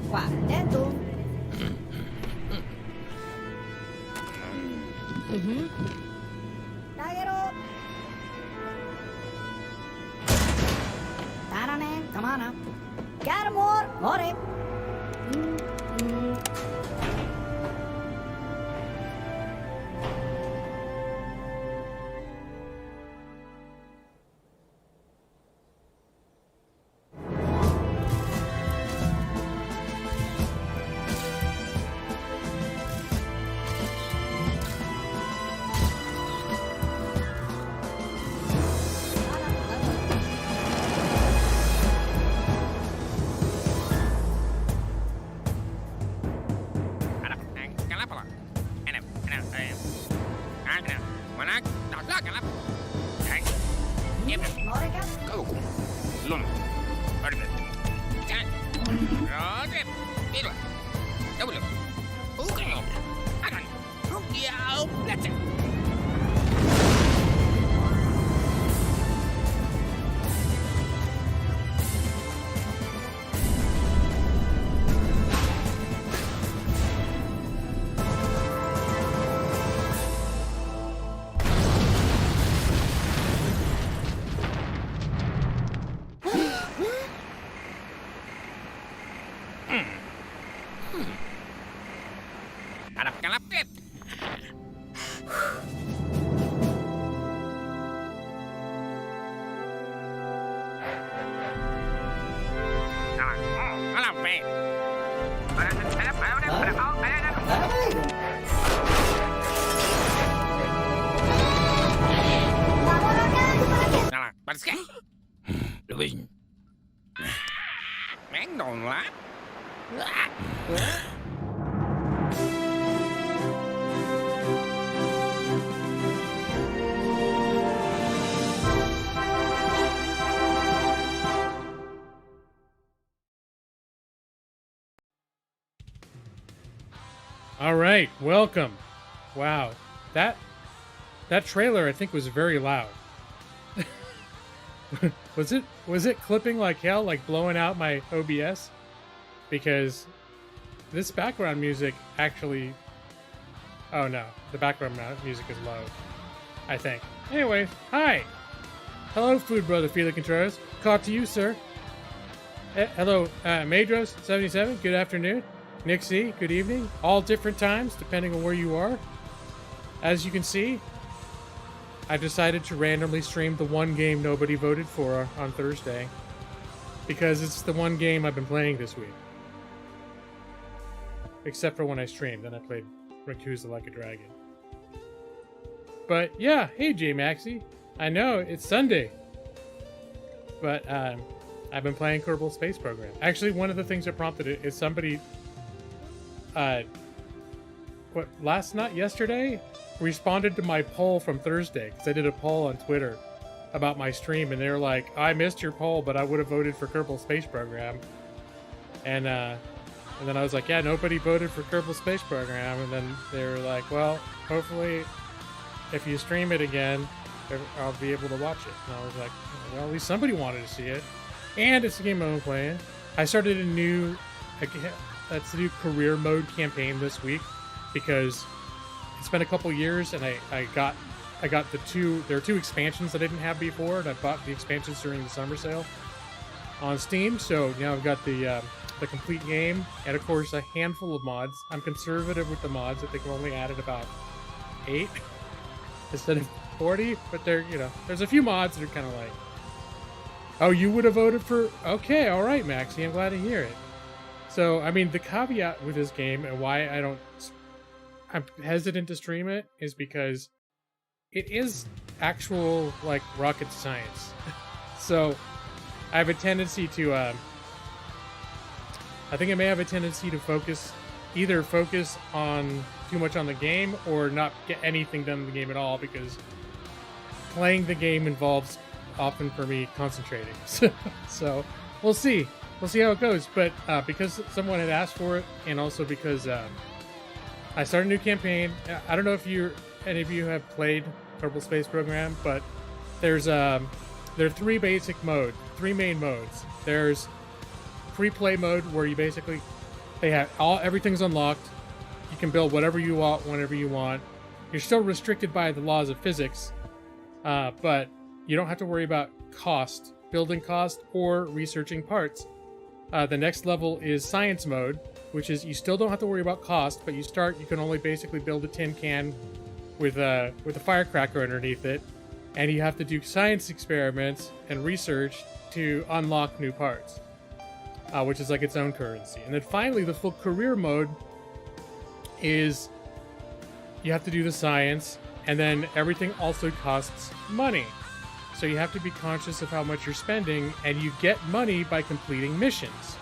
Quarteto. Daggero. Tarane, come on up. Got more. All right, welcome. Wow, that trailer I think was very loud. was it clipping like hell, like blowing out my OBS? Because this background music actually, oh no, the background music is low, I think. Anyway, hi. Hello, Food Brother Fila Contreras. Talk to you, sir. Hello, Madros77, good afternoon. Nick C, good evening. All different times, depending on where you are. As you can see, I decided to randomly stream the one game nobody voted for on Thursday, because it's the one game I've been playing this week. Except for when I streamed, then I played Yakuza Like a Dragon. But yeah, hey J Maxi. I know, it's Sunday. But I've been playing Kerbal Space Program. Actually, one of the things that prompted it is somebody yesterday responded to my poll from Thursday, because I did a poll on Twitter about my stream, and they were like, I missed your poll, but I would have voted for Kerbal Space Program. And then I was like, yeah, nobody voted for Kerbal Space Program. And then they were like, well, hopefully if you stream it again, I'll be able to watch it. And I was like, well, at least somebody wanted to see it. And it's a game I've been playing. I started a new career mode campaign this week, because it's been a couple years, and I got there are two expansions that I didn't have before, and I bought the expansions during the summer sale on Steam. So now I've got the complete game, and of course a handful of mods. I'm conservative with the mods. I think I've only added about 8 instead of 40, but there's a few mods that are kind of like, oh, you would have voted for, okay, all right, Maxie, I'm glad to hear it. So, I mean, the caveat with this game and why I'm hesitant to stream it is because it is actual, like, rocket science. So, I have a tendency to, I think I may have a tendency to focus on too much on the game, or not get anything done in the game at all, because playing the game involves, often for me, concentrating. So, we'll see. We'll see how it goes, but because someone had asked for it, and also because I started a new campaign. I don't know if any of you have played Kerbal Space Program, but there are three main modes. There's free play mode, where you basically They have everything's unlocked. You can build whatever you want, whenever you want. You're still restricted by the laws of physics, but you don't have to worry about cost, building cost, or researching parts. The next level is science mode, which is you still don't have to worry about cost, but you can only basically build a tin can with a firecracker underneath it, and you have to do science experiments and research to unlock new parts, which is like its own currency. And then finally, the full career mode is you have to do the science, and then everything also costs money. So you have to be conscious of how much you're spending, and you get money by completing missions.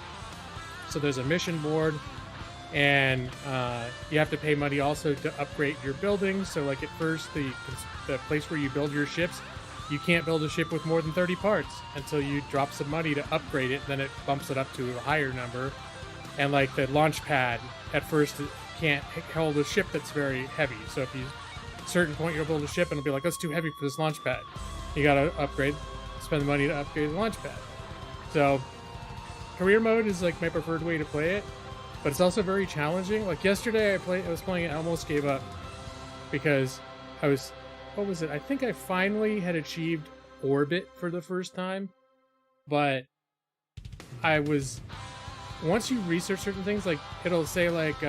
So there's a mission board, and you have to pay money also to upgrade your buildings. So like at first, the place where you build your ships, you can't build a ship with more than 30 parts until you drop some money to upgrade it. Then it bumps it up to a higher number. And like the launch pad, at first it can't hold a ship that's very heavy. So if you, at a certain point, you'll build a ship and it'll be like, that's too heavy for this launch pad. You gotta upgrade, spend the money to upgrade the launch pad. So career mode is like my preferred way to play it, but it's also very challenging. Like yesterday I was playing it, I almost gave up because what was it? I think I finally had achieved orbit for the first time, but once you research certain things, like it'll say like,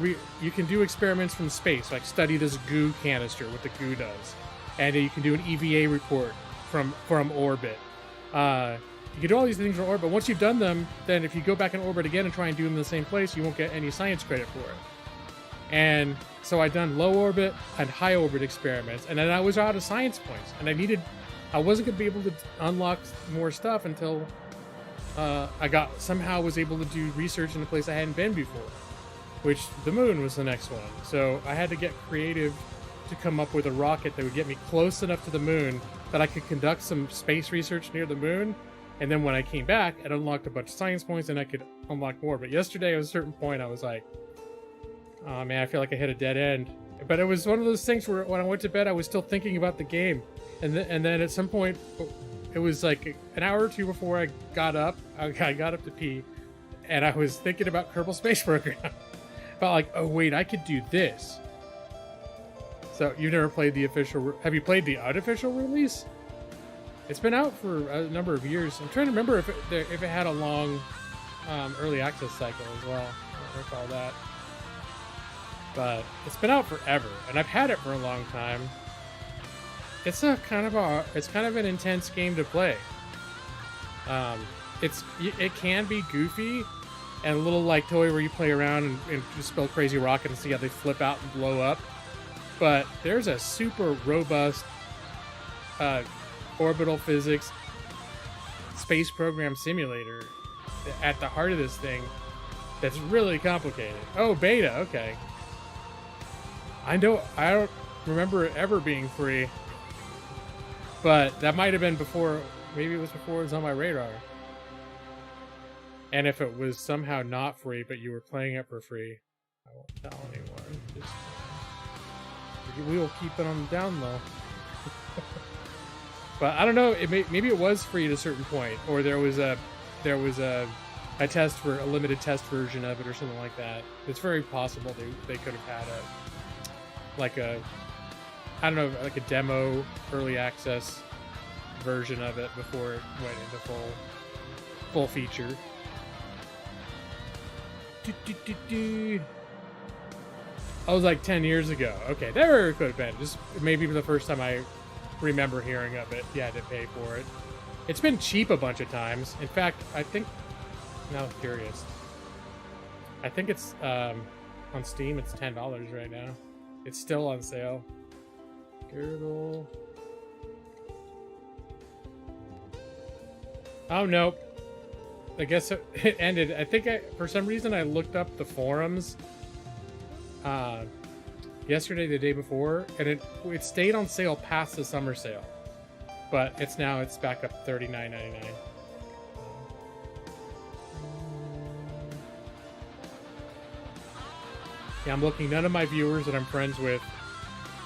you can do experiments from space, like study this goo canister, what the goo does. And you can do an EVA report from orbit. You can do all these things from orbit, but once you've done them, then if you go back in orbit again and try and do them in the same place, you won't get any science credit for it. And so I'd done low orbit and high orbit experiments, and then I was out of science points, and I wasn't gonna be able to unlock more stuff until somehow was able to do research in a place I hadn't been before, which the moon was the next one. So I had to get creative to come up with a rocket that would get me close enough to the moon that I could conduct some space research near the moon, and then when I came back, it unlocked a bunch of science points and I could unlock more. But yesterday at a certain point I was like, oh man, I feel like I hit a dead end. But it was one of those things where when I went to bed I was still thinking about the game, and then at some point it was like an hour or two before I got up to pee, and I was thinking about Kerbal Space Program. About like, oh wait, I could do this. So you've never played the official? Have you played the unofficial release? It's been out for a number of years. I'm trying to remember if it had a long early access cycle as well. I don't recall that, but it's been out forever, and I've had it for a long time. It's kind of an intense game to play. It can be goofy and a little like toy where you play around and just build crazy rockets and see how they flip out and blow up. But there's a super robust orbital physics space program simulator at the heart of this thing that's really complicated. Oh, beta, okay. I don't remember it ever being free, but that might have been before. Maybe it was before it was on my radar. And if it was somehow not free, but you were playing it for free, I won't tell anyone. We will keep it on the down low. But I don't know. Maybe it was free at a certain point, or there was a test for a limited test version of it, or something like that. It's very possible they could have had a demo early access version of it before it went into full feature. I was like 10 years ago. Okay, there could have been. Just maybe for the first time I remember hearing of it. You had to pay for it. It's been cheap a bunch of times. In fact, I think, now I'm curious, I think it's on Steam it's $10 right now. It's still on sale. Kerbal. Oh nope. I guess it ended. I think for some reason I looked up the forums yesterday, the day before, and it stayed on sale past the summer sale, but it's back up $39.99. Yeah, I'm looking. None of my viewers that I'm friends with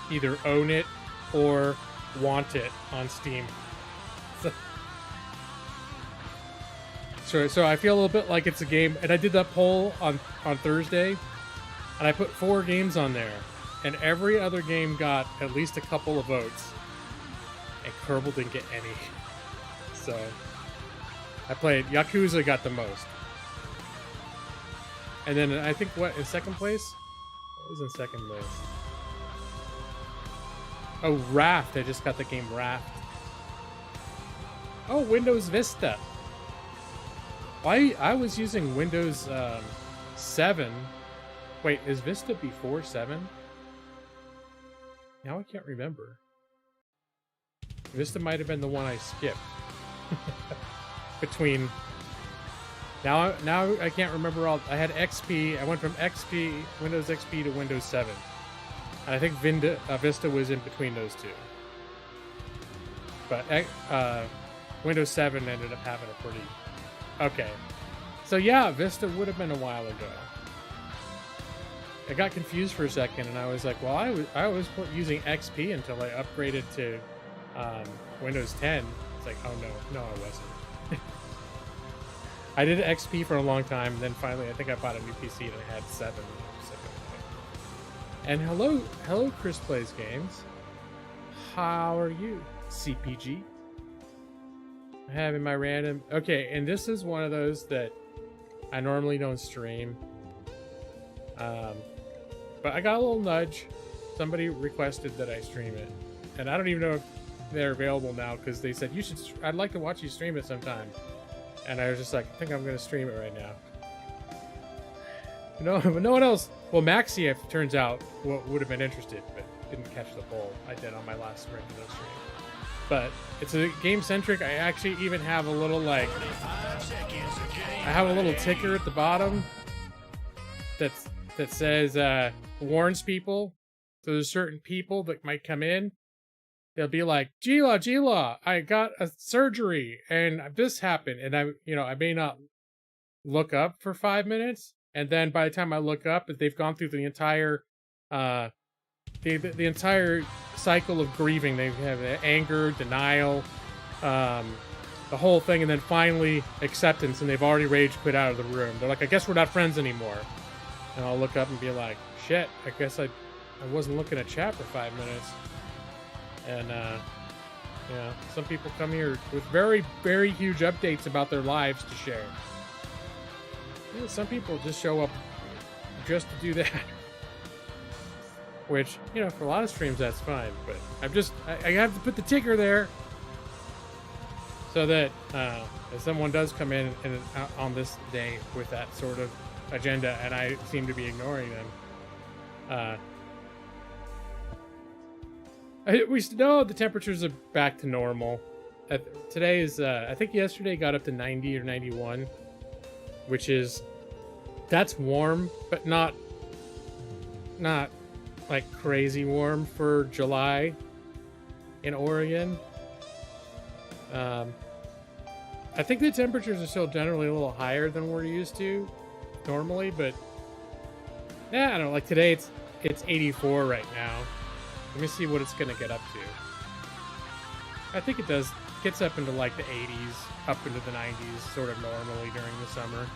either own it or want it on Steam. So I feel a little bit like it's a game, and I did that poll on Thursday, and I put 4 games on there, and every other game got at least a couple of votes, and Kerbal didn't get any. So I played Yakuza got the most, and then I think what in second place? What was in second place? Oh, Raft. I just got the game Raft. Oh, Windows Vista. I was using Windows 7. Wait, is Vista before 7? Now I can't remember. Vista might have been the one I skipped. Between... Now I can't remember all... I had XP. I went from XP, Windows XP to Windows 7. And I think Vista was in between those two. But Windows 7 ended up having a pretty... Okay. So yeah, Vista would have been a while ago. I got confused for a second, and I was like, well, I was using XP until I upgraded to Windows 10. It's like, oh no, I wasn't. I did XP for a long time, and then finally I think I bought a new PC and I had 7. And hello Chris Plays Games. How are you, CPG? Having my random... Okay, and this is one of those that I normally don't stream. But I got a little nudge. Somebody requested that I stream it. And I don't even know if they're available now, because they said, I'd like to watch you stream it sometime. And I was just like, I think I'm going to stream it right now. But no one else... Well, Maxie, it turns out, would have been interested, but didn't catch the poll I did on my last regular stream. But it's a game-centric. I actually even have a little, like... I have a little ticker at the bottom that says, warns people. So there's certain people that might come in. They'll be like, Gila, I got a surgery, and this happened. And I may not look up for 5 minutes. And then by the time I look up, they've gone through the entire... the entire cycle of grieving. They have anger, denial, the whole thing, and then finally acceptance, and they've already rage quit out of the room. They're like, I guess we're not friends anymore. And I'll look up and be like, shit, I guess I wasn't looking at chat for 5 minutes. And yeah, some people come here with very, very huge updates about their lives to share. Yeah, some people just show up just to do that. Which, for a lot of streams, that's fine. But I have to put the ticker there so that if someone does come in on this day with that sort of agenda, and I seem to be ignoring them, we know the temperatures are back to normal. Today is, I think yesterday got up to 90 or 91, which that's warm, but not like crazy warm for July in Oregon. I think the temperatures are still generally a little higher than we're used to normally, but yeah, I don't know. Like today, it's 84 right now. Let me see what it's gonna get up to. I think it gets up into like the 80s, up into the 90s, sort of normally during the summer.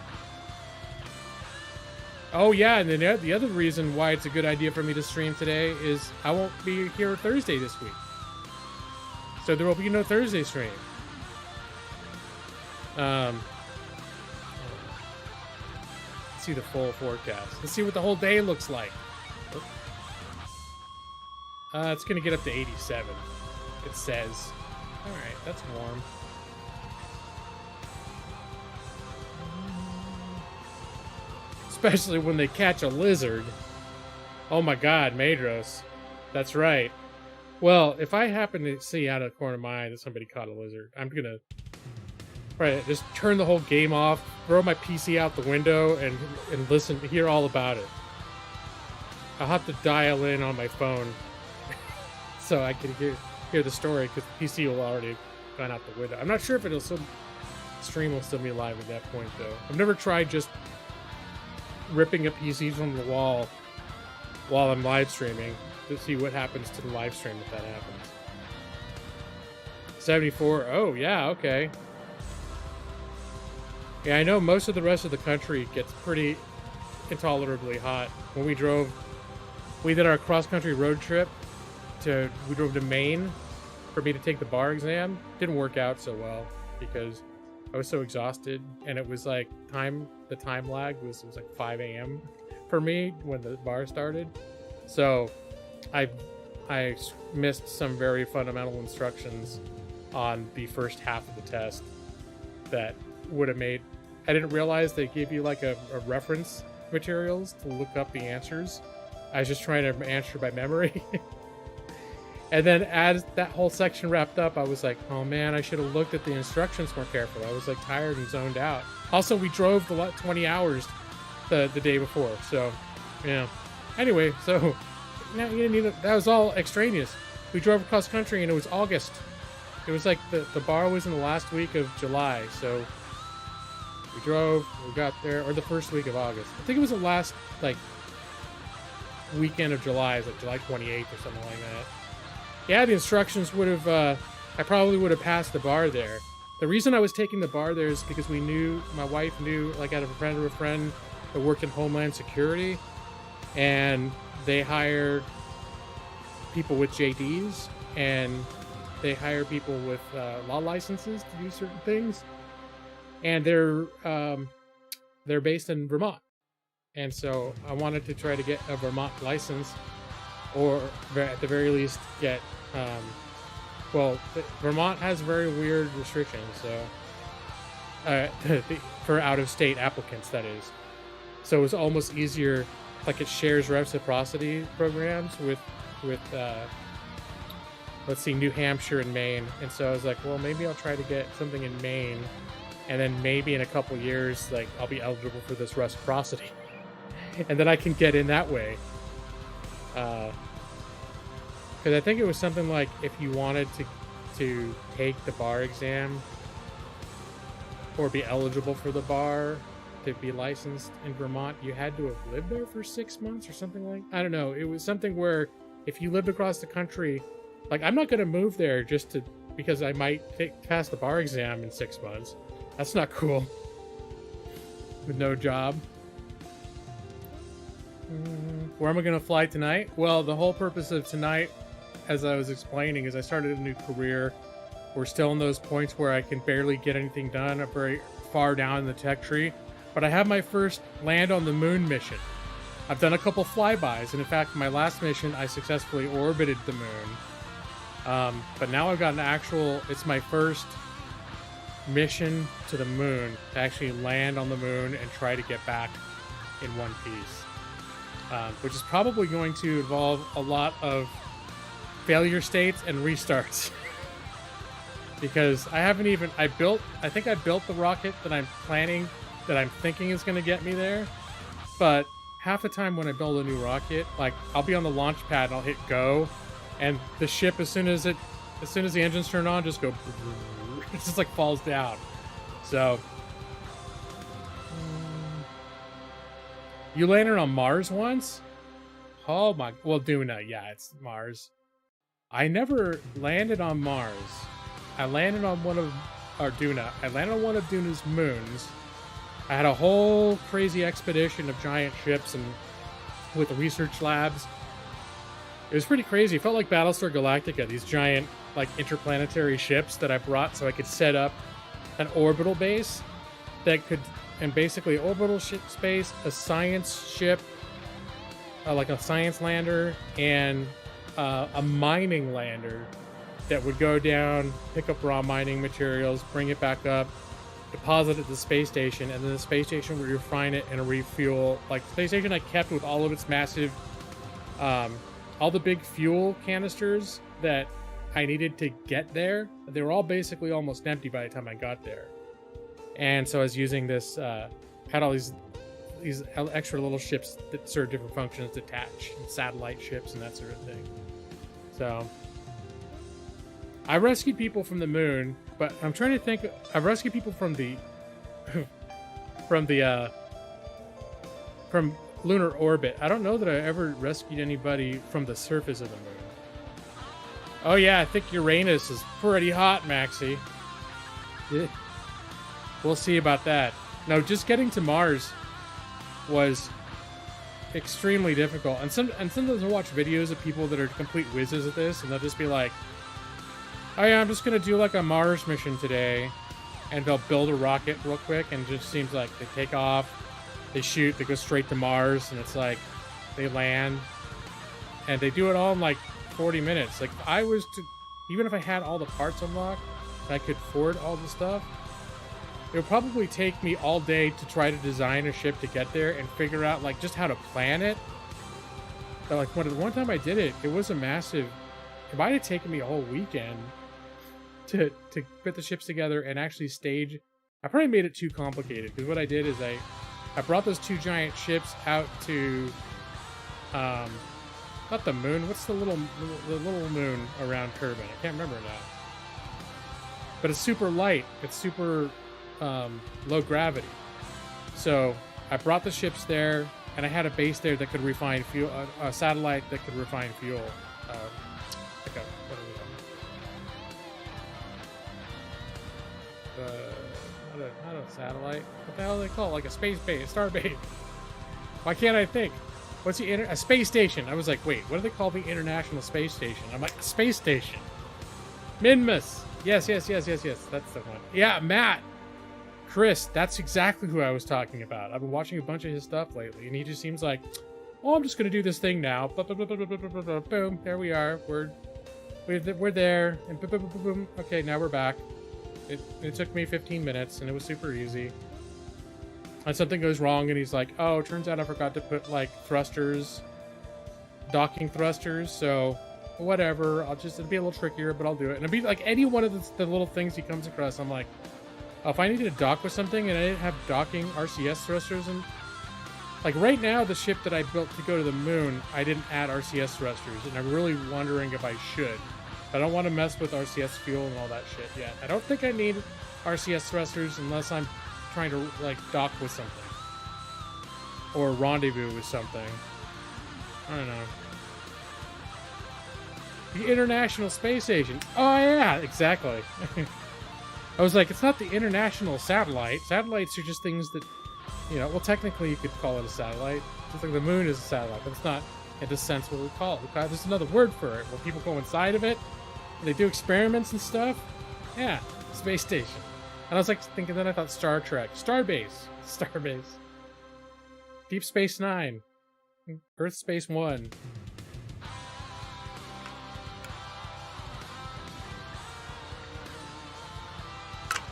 Oh yeah, and then the other reason why it's a good idea for me to stream today is I won't be here Thursday this week. So there will be no Thursday stream. Let's see the full forecast. Let's see what the whole day looks like. It's gonna get up to 87. It says. Alright, that's warm. Especially when they catch a lizard. Oh my god, Madros. That's right. Well, if I happen to see out of the corner of my eye that somebody caught a lizard, I'm gonna just turn the whole game off, throw my PC out the window, and listen to hear all about it. I'll have to dial in on my phone so I can hear the story, because the PC will already gone out the window. I'm not sure if stream will still be live at that point, though. I've never tried just ripping a PC from the wall while I'm live streaming to see what happens to the live stream if that happens. 74. Oh, yeah, okay. Yeah, I know most of the rest of the country gets pretty intolerably hot. When we did our cross-country road trip we drove to Maine for me to take the bar exam. Didn't work out so well because I was so exhausted, and it was like the time lag was like 5 a.m. for me when the bar started. So I missed some very fundamental instructions on the first half of the test that would have made. I didn't realize they gave you like a reference materials to look up the answers. I was just trying to answer by memory. And then as that whole section wrapped up, I was like, oh man, I should have looked at the instructions more carefully. I was like tired and zoned out. Also, we drove 20 hours the day before. So, yeah. Anyway, so now you didn't need that was all extraneous. We drove across country and it was August. It was like the bar was in the last week of July. So we got there, or the first week of August. I think it was the last like weekend of July. It was like July 28th or something like that. Yeah, the instructions would have, I probably would have passed the bar there. The reason I was taking the bar there is because my wife knew, like, I had a friend that worked in Homeland Security, and they hire people with JDs, and they hire people with law licenses to do certain things, and they're based in Vermont. And so I wanted to try to get a Vermont license, or at the very least get Vermont has very weird restrictions, so for out-of-state applicants, that is. So it was almost easier, like it shares reciprocity programs with let's see, New Hampshire and Maine. And so I was like, well, maybe I'll try to get something in Maine, and then maybe in a couple years, like, I'll be eligible for this reciprocity, and then I can get in that way. Because I think it was something like if you wanted to take the bar exam or be eligible for the bar to be licensed in Vermont, you had to have lived there for 6 months or something like. I don't know. It was something where if you lived across the country, like, I'm not going to move there because I might pass the bar exam in 6 months. That's not cool. With no job. Where am I going to fly tonight? Well, the whole purpose of tonight, as I was explaining, is I started a new career. We're still in those points where I can barely get anything done. I'm very far down in the tech tree. But I have my first land on the moon mission. I've done a couple flybys, and in fact, my last mission, I successfully orbited the moon. But now I've got it's my first mission to the moon, to actually land on the moon and try to get back in one piece. Which is probably going to involve a lot of failure states and restarts. Because I think I built the rocket that I'm thinking is going to get me there. But half the time when I build a new rocket, like, I'll be on the launch pad and I'll hit go, and the ship, as soon as the engines turn on, just go, it just like falls down. So, you landed on Mars once? Oh my, well, Duna, yeah, it's Mars. I never landed on Mars. I landed on Duna. I landed on one of Duna's moons. I had a whole crazy expedition of giant ships and with research labs. It was pretty crazy. It felt like Battlestar Galactica, these giant, like, interplanetary ships that I brought so I could set up an orbital base that could, and basically orbital ship space, a science ship, like a science lander, and a mining lander that would go down, pick up raw mining materials, bring it back up, deposit it at the space station, and then the space station would refine it and refuel. Like, the space station I kept with all of its massive, all the big fuel canisters that I needed to get there. They were all basically almost empty by the time I got there. And so I was using this, had all these extra little ships that serve different functions, detach, and satellite ships and that sort of thing. So I rescued people from the moon, but I'm trying to think. I've rescued people from from lunar orbit. I don't know that I ever rescued anybody from the surface of the moon. Oh yeah, I think Uranus is pretty hot, Maxie. We'll see about that. No, just getting to Mars was extremely difficult. And sometimes I watch videos of people that are complete whizzes at this, and they'll just be like, "Oh yeah, I'm just gonna do like a Mars mission today," and they'll build a rocket real quick, and it just seems like they take off, they shoot, they go straight to Mars, and it's like they land, and they do it all in like 40 minutes. Like if I was to, even if I had all the parts unlocked, I could afford all the stuff. It would probably take me all day to try to design a ship to get there and figure out like just how to plan it. But like one time I did it, it was a massive. It might have taken me a whole weekend to put the ships together and actually stage. I probably made it too complicated because what I did is I brought those 2 giant ships out to not the moon. What's the little moon around Kerbal? I can't remember now. But it's super light. It's super low gravity. So I brought the ships there, and I had a base there that could refine fuel, a satellite that could refine fuel. Like a, what are we not a satellite. What the hell do they call it? Like a space base, a star base. Why can't I think? What's a space station? I was like, wait, what do they call the International Space Station? I'm like, space station. Minmus. Yes. That's the one. Yeah, Matt. Chris, that's exactly who I was talking about. I've been watching a bunch of his stuff lately, and he just seems like, oh, I'm just going to do this thing now. Boom, there we are. We're there, and boom. Okay, now we're back. It took me 15 minutes, and it was super easy. And something goes wrong, and he's like, oh, turns out I forgot to put, like, thrusters, docking thrusters, so whatever. It'll be a little trickier, but I'll do it. And it'll be like any one of the little things he comes across, I'm like, if I needed to dock with something and I didn't have docking RCS thrusters, and like right now the ship that I built to go to the moon, I didn't add RCS thrusters, and I'm really wondering if I should. I don't want to mess with RCS fuel and all that shit yet. I don't think I need RCS thrusters unless I'm trying to like dock with something or rendezvous with something. I don't know. The International Space Station. Oh yeah, exactly. I was like, it's not the international satellite. Satellites are just things that, you know, well, technically you could call it a satellite. Just like the moon is a satellite, but it's not in the sense what we call it. There's another word for it, where people go inside of it, and they do experiments and stuff. Yeah, space station. And I was like thinking, then I thought Star Trek. Starbase. Deep Space Nine. Earth Space One.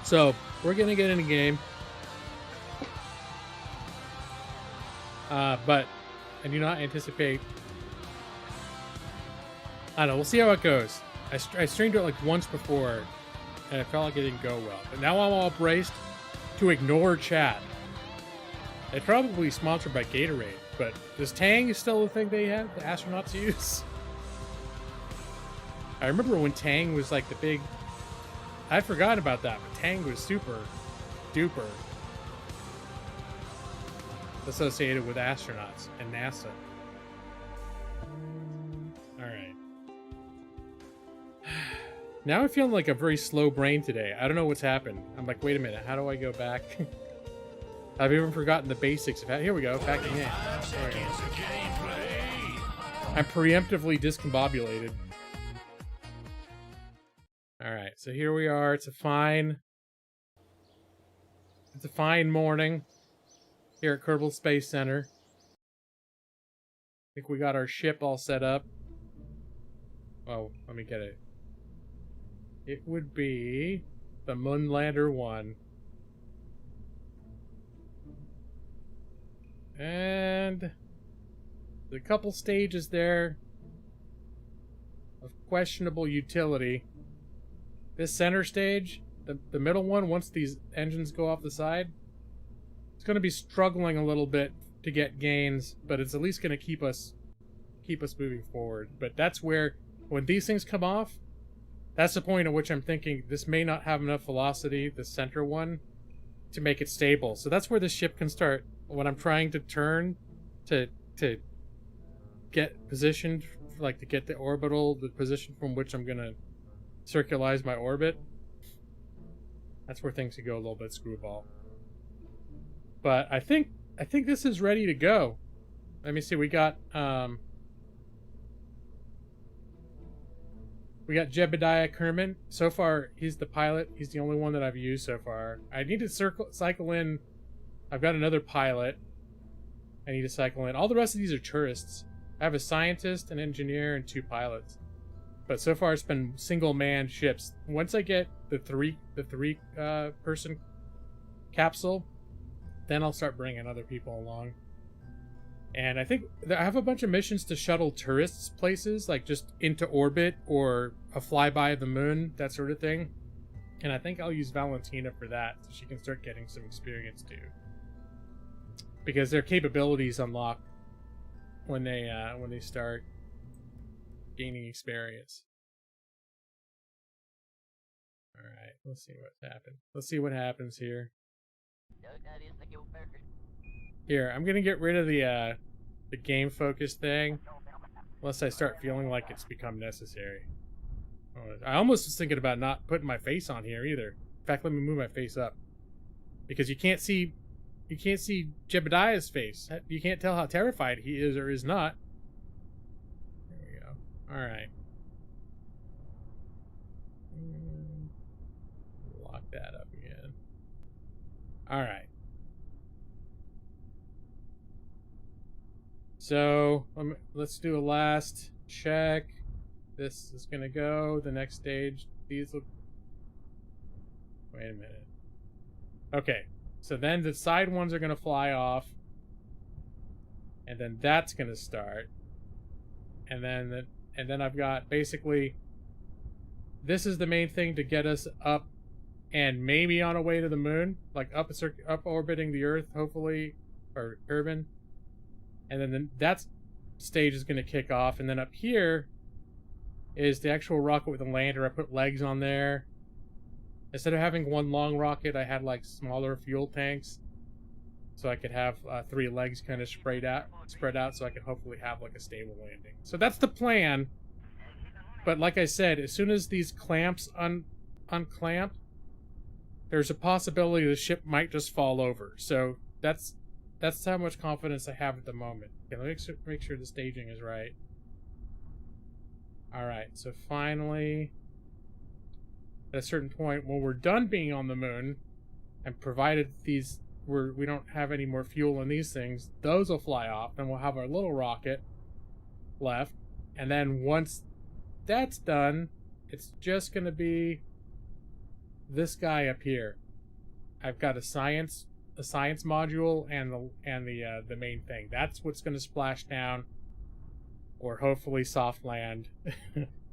So, we're going to get in a game. But I do not anticipate... I don't know, we'll see how it goes. I streamed it like once before, and it felt like it didn't go well. But now I'm all braced to ignore chat. It's probably sponsored by Gatorade, but is Tang still the thing they have, the astronauts use? I remember when Tang was like the big... I forgot about that, but Tang was super duper associated with astronauts and NASA. Alright. Now I'm feeling like a very slow brain today. I don't know what's happened. I'm like, wait a minute, how do I go back? I've even forgotten the basics of how... Here we go, back in. I'm preemptively discombobulated. Alright, so here we are. It's a fine morning here at Kerbal Space Center. I think we got our ship all set up. Oh, let me get it. It would be the Moonlander 1. And there's a couple stages there of questionable utility. This center stage, the middle one, once these engines go off the side, it's going to be struggling a little bit to get gains, but it's at least going to keep us moving forward. But that's where, when these things come off, that's the point at which I'm thinking this may not have enough velocity, the center one, to make it stable. So that's where the ship can start, when I'm trying to turn to get positioned, like to get the position from which I'm going to circularize my orbit. That's where things could go a little bit screwball. But I think this is ready to go. Let me see. We got Jebediah Kerman. So far, he's the pilot. He's the only one that I've used so far. I need to cycle in. I've got another pilot. I need to cycle in. All the rest of these are tourists. I have a scientist, an engineer, and 2 pilots. But so far, it's been single-man ships. Once I get the three person capsule, then I'll start bringing other people along. And I think I have a bunch of missions to shuttle tourists places, like just into orbit or a flyby of the moon, that sort of thing. And I think I'll use Valentina for that, so she can start getting some experience too. Because their capabilities unlock when they start gaining experience. All right, let's see what's happened. Let's see what happens here. Here, I'm gonna get rid of the game focus thing, unless I start feeling like it's become necessary. I almost was thinking about not putting my face on here either. In fact, let me move my face up, because you can't see Jebediah's face. You can't tell how terrified he is or is not. There we go. All right. Lock that up again. All right. So let's do a last check. This is gonna go the next stage. These look. Wait a minute. Okay, so then the side ones are gonna fly off, and then that's gonna start, and then I've got basically. This is the main thing to get us up, and maybe on a way to the moon, like up orbiting the Earth, hopefully, or Kerbal. And then that stage is going to kick off. And then up here is the actual rocket with the lander. I put legs on there. Instead of having one long rocket, I had like smaller fuel tanks. So I could have 3 legs kind of spread out so I could hopefully have like a stable landing. So that's the plan. But like I said, as soon as these clamps unclamp, there's a possibility the ship might just fall over. So that's how much confidence I have at the moment. Okay, let me make sure the staging is right. Alright, so finally, at a certain point, when we're done being on the moon, and provided we don't have any more fuel in these things, those will fly off, and we'll have our little rocket left. And then once that's done, it's just going to be this guy up here. I've got a science module and the main thing. That's what's going to splash down, or hopefully soft land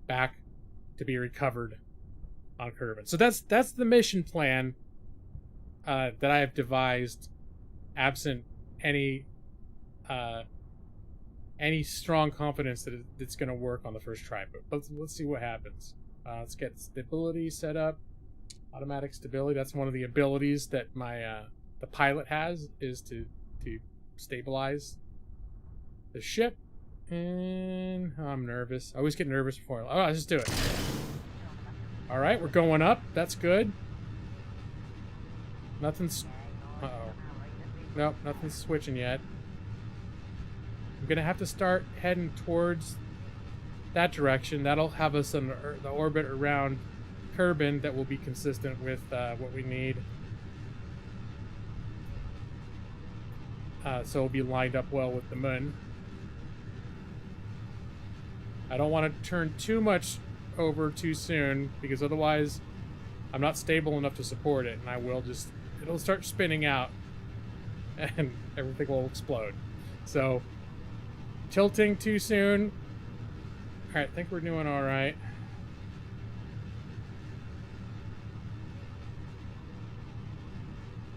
back to be recovered on Kerbal. So that's the mission plan that I have devised, absent any strong confidence that it's going to work on the first try. But let's see what happens. Let's get stability set up. Automatic stability. That's one of the abilities that my the pilot has, is to stabilize the ship. And I'm nervous. I always get nervous before. Oh, let's just do it. All right, we're going up. That's good. Nothing's. Uh-oh. Nope, nothing's switching yet. I'm gonna have to start heading towards that direction. That'll have us in the orbit around Kerbal that will be consistent with what we need. So it'll be lined up well with the moon. I don't want to turn too much over too soon, because otherwise I'm not stable enough to support it, and it'll start spinning out and everything will explode. So tilting too soon. Alright, I think we're doing alright.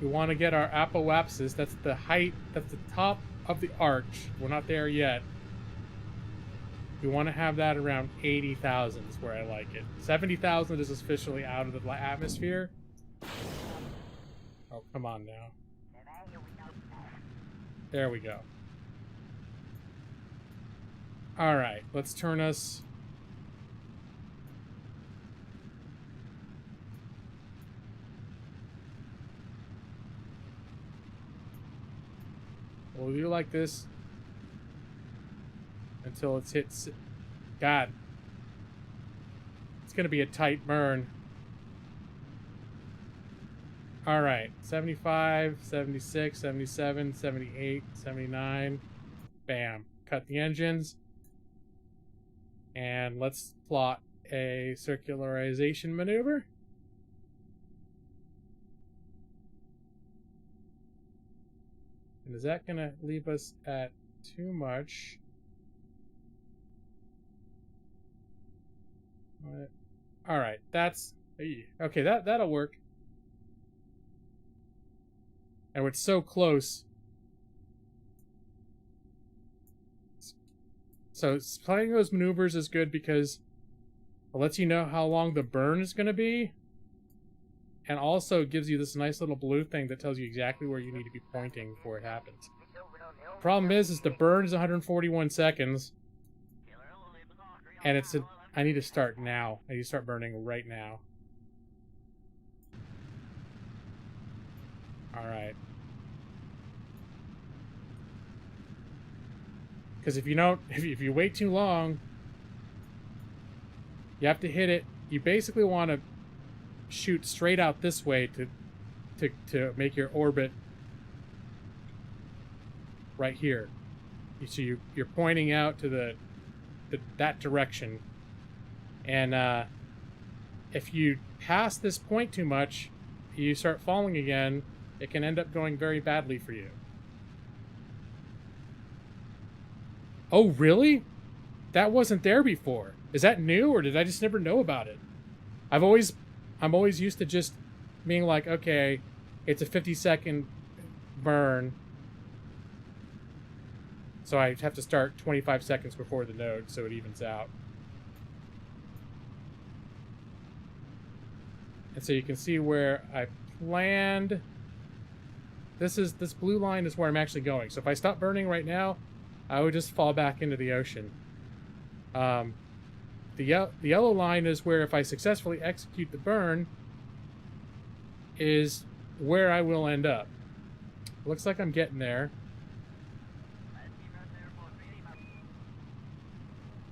We want to get our apoapsis. That's the height, that's the top of the arch. We're not there yet. We want to have that around 80,000 is where I like it. 70,000 is officially out of the atmosphere. Oh, come on now. There we go. Alright, let's turn us... We'll do like this until it's hit. God. It's going to be a tight burn. Alright. 75, 76, 77, 78, 79. Bam. Cut the engines. And let's plot a circularization maneuver. And is that going to leave us at too much? All right, that's okay. That'll work. And it's so close. So playing those maneuvers is good because it lets you know how long the burn is going to be, and also gives you this nice little blue thing that tells you exactly where you need to be pointing before it happens. Problem is the burn is 141 seconds, and I need to start now. I need to start burning right now. All right. Because if you wait too long, you have to hit it. You basically want to shoot straight out this way to make your orbit right here. So you're pointing out to that direction. And if you pass this point too much, you start falling again, it can end up going very badly for you. Oh, really? That wasn't there before. Is that new, or did I just never know about it? I'm always used to just being like, okay, it's a 50-second burn, so I have to start 25 seconds before the node so it evens out. And so you can see where I planned. This blue line is where I'm actually going. So if I stop burning right now, I would just fall back into the ocean. The yellow line is where if I successfully execute the burn, is where I will end up. Looks like I'm getting there.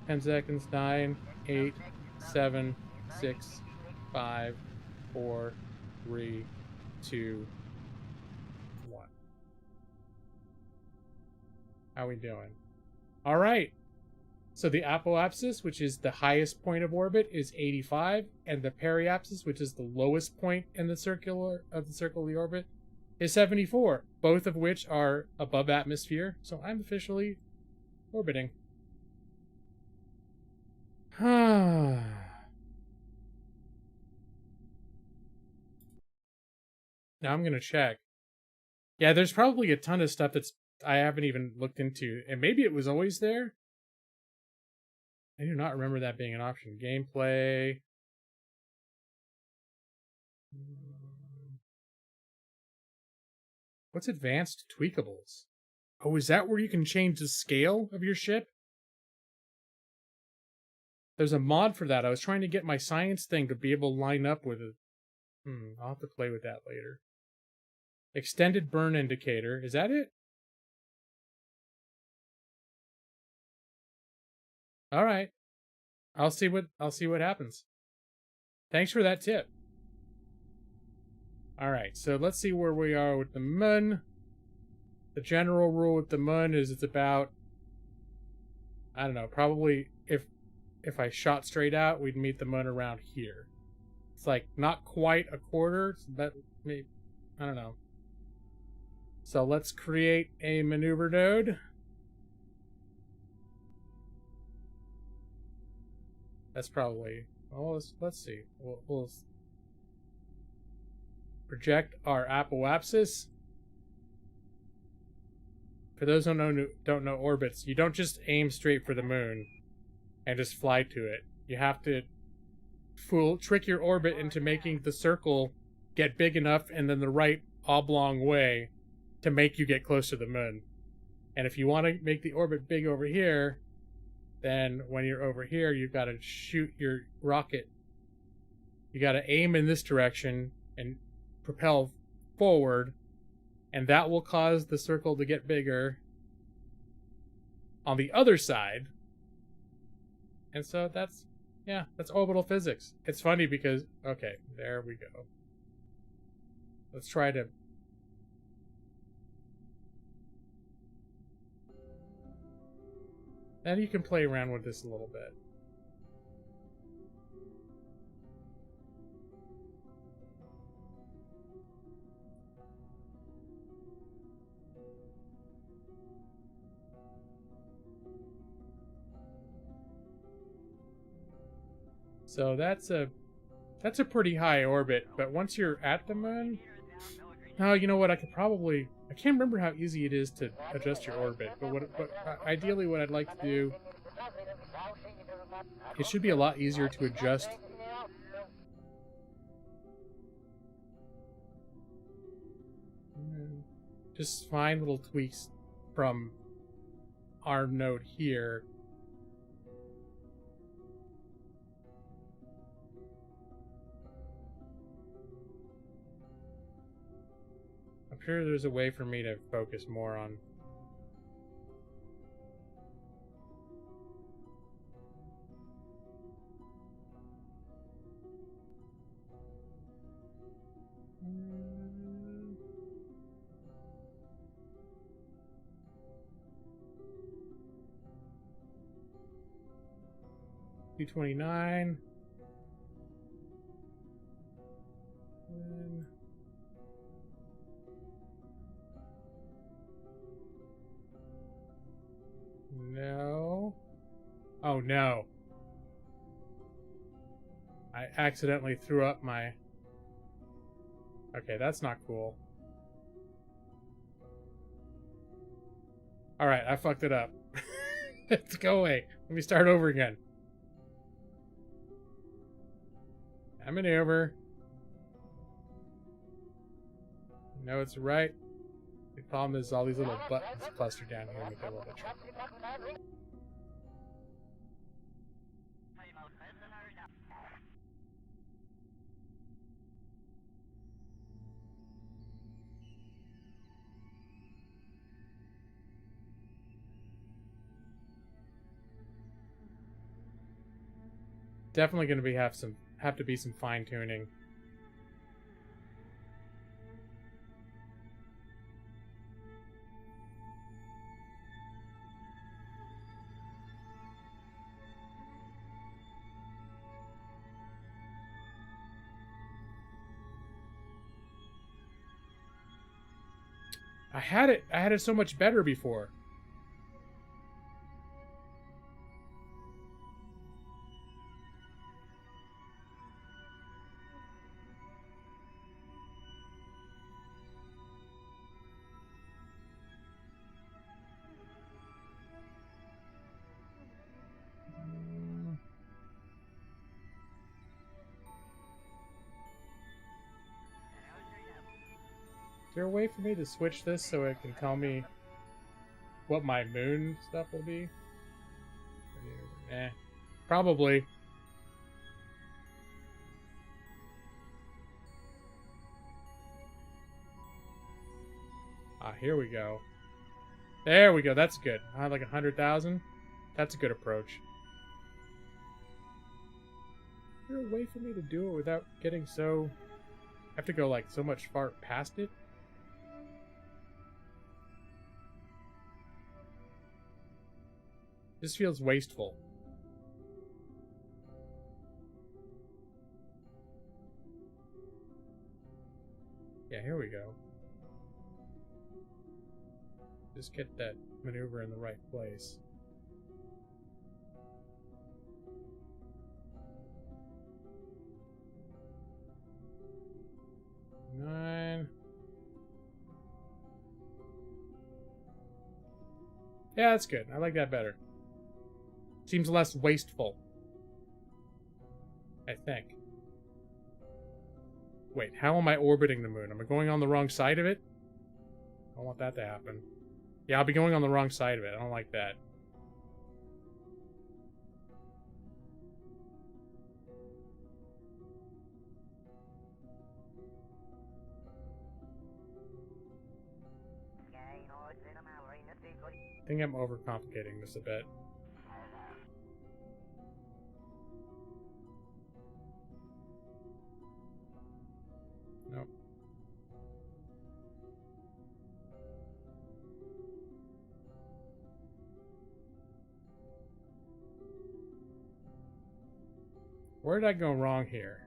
10 seconds, 9, 8, 7, 6, 5, 4, 3, 2, 1. How we doing? All right. So the apoapsis, which is the highest point of orbit, is 85, and the periapsis, which is the lowest point in the circle of the orbit, is 74. Both of which are above atmosphere. So I'm officially orbiting. Now I'm gonna check. Yeah, there's probably a ton of stuff I haven't even looked into, and maybe it was always there. I do not remember that being an option. Gameplay. What's advanced tweakables? Oh, is that where you can change the scale of your ship? There's a mod for that. I was trying to get my science thing to be able to line up with it. I'll have to play with that later. Extended burn indicator. Is that it? All right. I'll see what happens. Thanks for that tip. All right. So let's see where we are with the moon. The general rule with the moon is it's about, I don't know, probably if I shot straight out, we'd meet the moon around here. It's like not quite a quarter, but maybe, I don't know. So let's create a maneuver node. That's probably, well, let's see. We'll project our apoapsis. For those who don't know orbits, you don't just aim straight for the moon and just fly to it. You have to trick your orbit into making the circle get big enough and then the right oblong way to make you get close to the moon. And if you want to make the orbit big over here, then when you're over here, you've got to shoot your rocket. You got to aim in this direction and propel forward, and that will cause the circle to get bigger, on the other side. And so that's, yeah, that's orbital physics. It's funny because, okay, there we go. Let's try to... And you can play around with this a little bit. So that's a pretty high orbit, but once you're at the moon, oh, you know what? I can't remember how easy it is to adjust your orbit, but ideally what I'd like to do, it should be a lot easier to adjust. Just find little tweaks from our node here. I'm sure there's a way for me to focus more on... $229. No. Oh no. I accidentally threw up my... Okay, that's not cool. Alright, I fucked it up. Let's go away. Let me start over again. I maneuver. No, it's right. The problem is all these little buttons clustered down here make that a little bit tricky. Definitely going to have to be some fine tuning. I had it so much better before. Is there a way for me to switch this so it can tell me what my moon stuff will be? Eh. Probably. Ah, here we go. There we go, that's good. I had like 100,000. That's a good approach. Is there a way for me to do it without getting so... I have to go like so much far past it? This feels wasteful. Yeah, here we go. Just get that maneuver in the right place. Nine. Yeah, that's good. I like that better. Seems less wasteful. I think. Wait, how am I orbiting the moon? Am I going on the wrong side of it? I don't want that to happen. Yeah, I'll be going on the wrong side of it. I don't like that. I think I'm overcomplicating this a bit. Nope. Where did I go wrong here?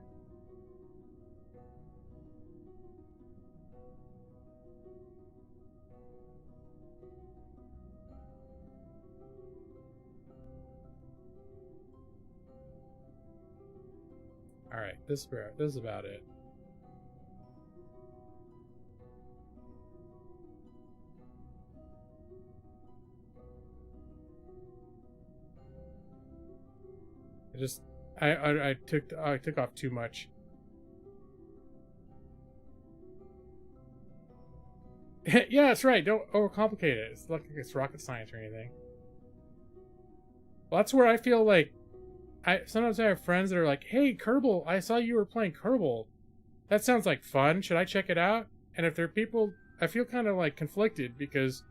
Alright, this is about it. I took off too much. Yeah, that's right. Don't overcomplicate it. It's not like it's rocket science or anything. Well, that's where I feel like sometimes I have friends that are like, "Hey, Kerbal, I saw you were playing Kerbal. That sounds like fun. Should I check it out?" And if they're people, I feel kind of like conflicted because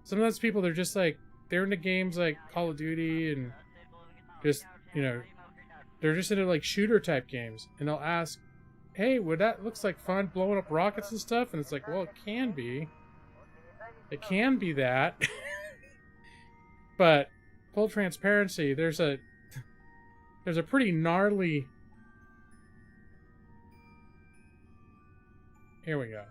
sometimes people they're just like they're into games like Call of Duty and just they're just into like shooter type games, and they'll ask, "Hey, that looks like fun, blowing up rockets and stuff?" And it's like, well, it can be that, but full transparency, there's a pretty gnarly. Here we go.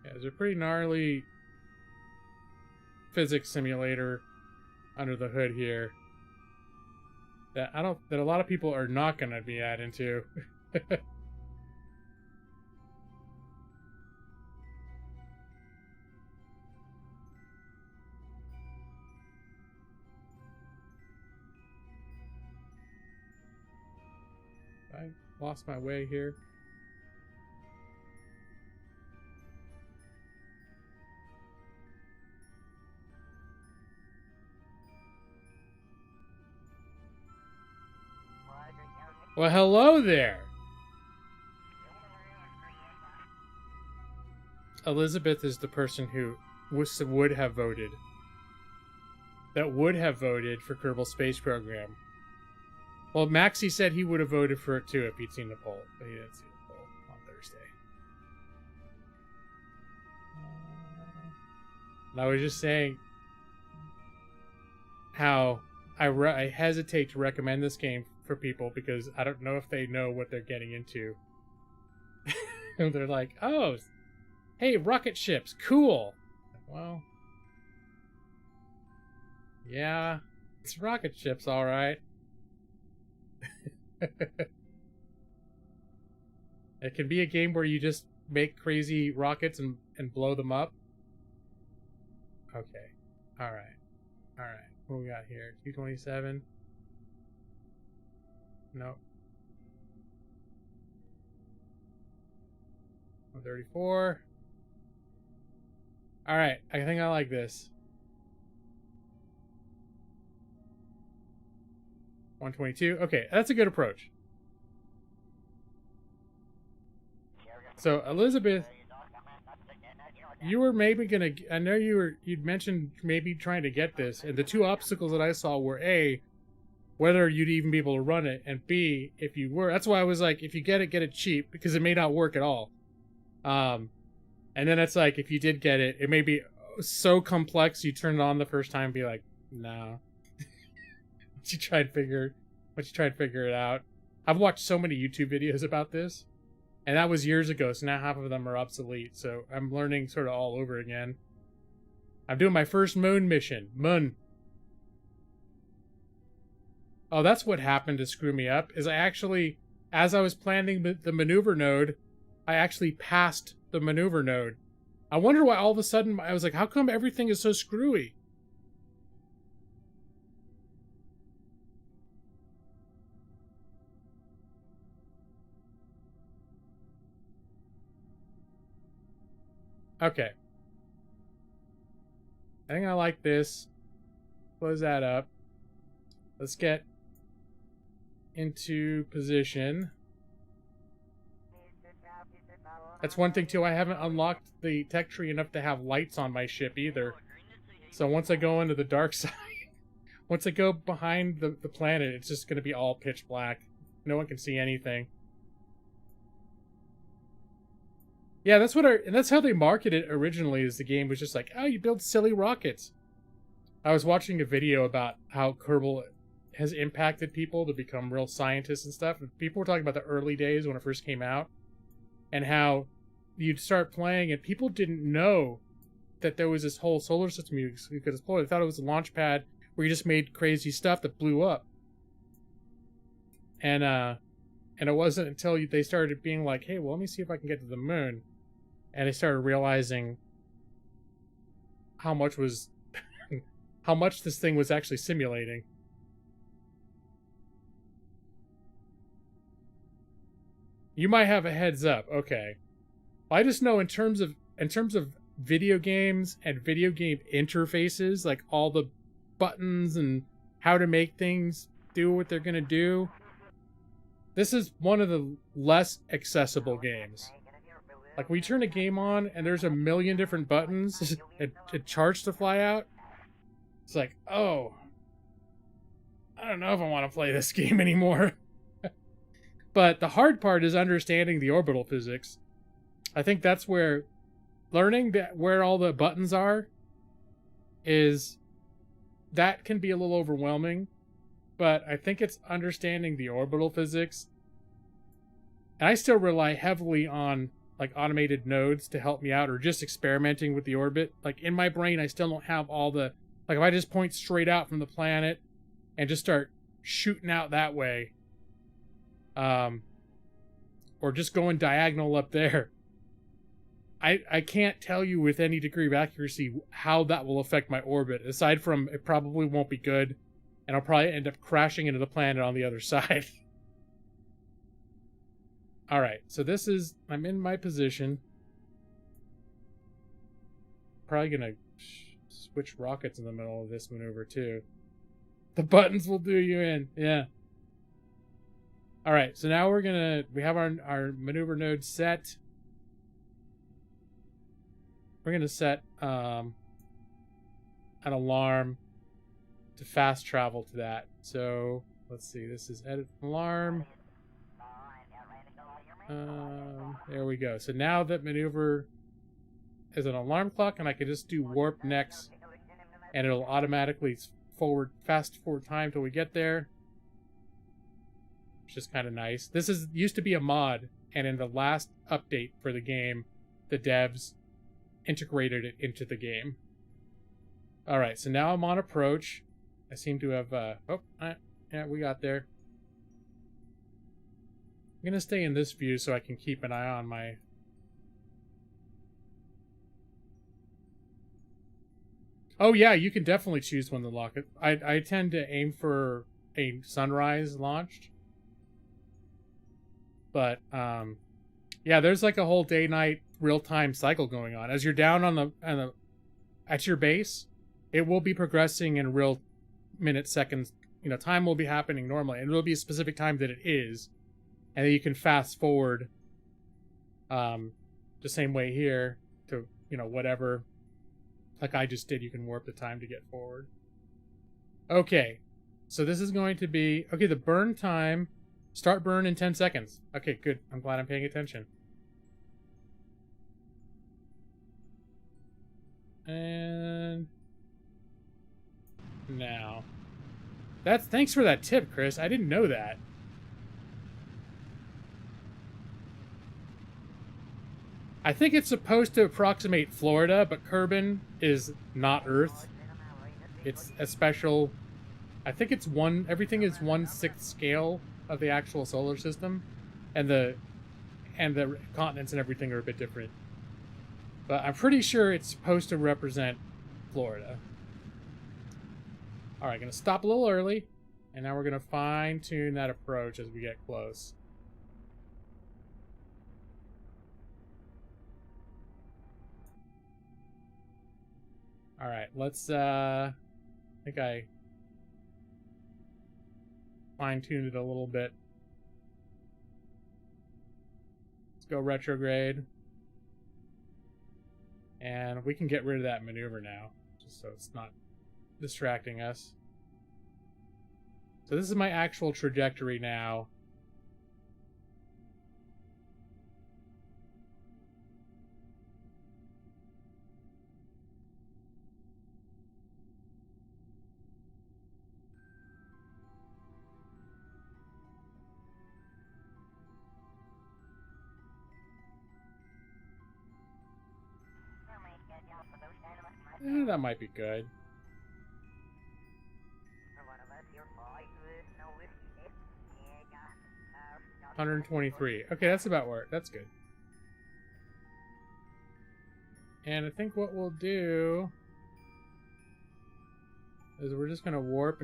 Yeah, there's a pretty gnarly physics simulator under the hood here that a lot of people are not going to be into. I lost my way here. Well, hello there. Elizabeth is the person who would have voted for Kerbal Space Program. Well, Maxie said he would have voted for it too if he'd seen the poll, but he didn't see the poll on Thursday. And I was just saying how I hesitate to recommend this game for people because I don't know if they know what they're getting into. And they're like, "Oh, hey, rocket ships, cool." Well, yeah, it's rocket ships, all right. It can be a game where you just make crazy rockets and blow them up. Okay. Alright. Alright. What we got here? 227. Nope. 134. Alright. I think I like this. 122. Okay, that's a good approach. So, Elizabeth, you were maybe gonna. I know you'd mentioned maybe trying to get this, and the two obstacles that I saw were A, whether you'd even be able to run it, and B, if you were. That's why I was like, if you get it cheap, because it may not work at all. And then it's like, if you did get it, it may be so complex you turn it on the first time and be like, no. Once you try and figure it out. I've watched so many YouTube videos about this, and that was years ago, so now half of them are obsolete, so I'm learning sort of all over again. I'm doing my first moon mission. Moon. Oh, that's what happened to screw me up, is I actually, as I was planning the maneuver node, I actually passed the maneuver node. I wonder why all of a sudden, I was like, how come everything is so screwy? Okay. I think I like this. Close that up. Let's get into position. That's one thing too, I haven't unlocked the tech tree enough to have lights on my ship either. So once I go into the dark side, once I go behind the planet, it's just going to be all pitch black. No one can see anything. Yeah, that's how they marketed it originally. Is the game was just like, oh, you build silly rockets. I was watching a video about how Kerbal has impacted people to become real scientists and stuff. And people were talking about the early days when it first came out, and how you'd start playing and people didn't know that there was this whole solar system you could explore. They thought it was a launch pad where you just made crazy stuff that blew up. And it wasn't until they started being like, hey, well, let me see if I can get to the moon. And they started realizing how much was how much this thing was actually simulating. You might have a heads up. Okay. I just know in terms of video games and video game interfaces, like all the buttons and how to make things do what they're going to do, this is one of the less accessible games. Like, when you turn a game on and there's a million different buttons and charts to fly out, it's like, oh, I don't know if I want to play this game anymore. But the hard part is understanding the orbital physics. I think that's where learning where all the buttons are that can be a little overwhelming. But I think it's understanding the orbital physics. And I still rely heavily on like automated nodes to help me out, or just experimenting with the orbit. Like, in my brain, I still don't have all the, like, if I just point straight out from the planet and just start shooting out that way, or just going diagonal up there, I can't tell you with any degree of accuracy how that will affect my orbit, aside from it probably won't be good, and I'll probably end up crashing into the planet on the other side. Alright, so I'm in my position. Probably gonna switch rockets in the middle of this maneuver too. The buttons will do you in, yeah. Alright, so now we have our maneuver node set. We're gonna set an alarm to fast travel to that. So let's see, this is edit alarm. There we go. So now that maneuver is an alarm clock, and I can just do warp next, and it'll automatically fast forward time till we get there, which is kind of nice. This used to be a mod, and in the last update for the game, the devs integrated it into the game. Alright, so now I'm on approach. I seem to have, yeah, we got there. I'm going to stay in this view so I can keep an eye on my... Oh yeah, you can definitely choose when to lock it. I tend to aim for a sunrise launched. But, yeah, there's like a whole day-night real-time cycle going on. As you're down at your base, it will be progressing in real minutes, seconds. You know, time will be happening normally, and it will be a specific time that it is. And then you can fast forward the same way here to, you know, whatever. Like I just did, you can warp the time to get forward. Okay, so this is going to be... Okay, the burn time... Start burn in 10 seconds. Okay, good. I'm glad I'm paying attention. And... now. Thanks for that tip, Chris. I didn't know that. I think it's supposed to approximate Florida, but Kerbin is not Earth. It's a special... I think it's everything is 1/6 scale of the actual solar system. And the continents and everything are a bit different. But I'm pretty sure it's supposed to represent Florida. Alright, gonna stop a little early. And now we're gonna fine-tune that approach as we get close. Alright, let's, I think I fine-tuned it a little bit. Let's go retrograde. And we can get rid of that maneuver now, just so it's not distracting us. So this is my actual trajectory now. That might be good. 123. Okay, that's about where. That's good. And I think what we'll do is we're just gonna warp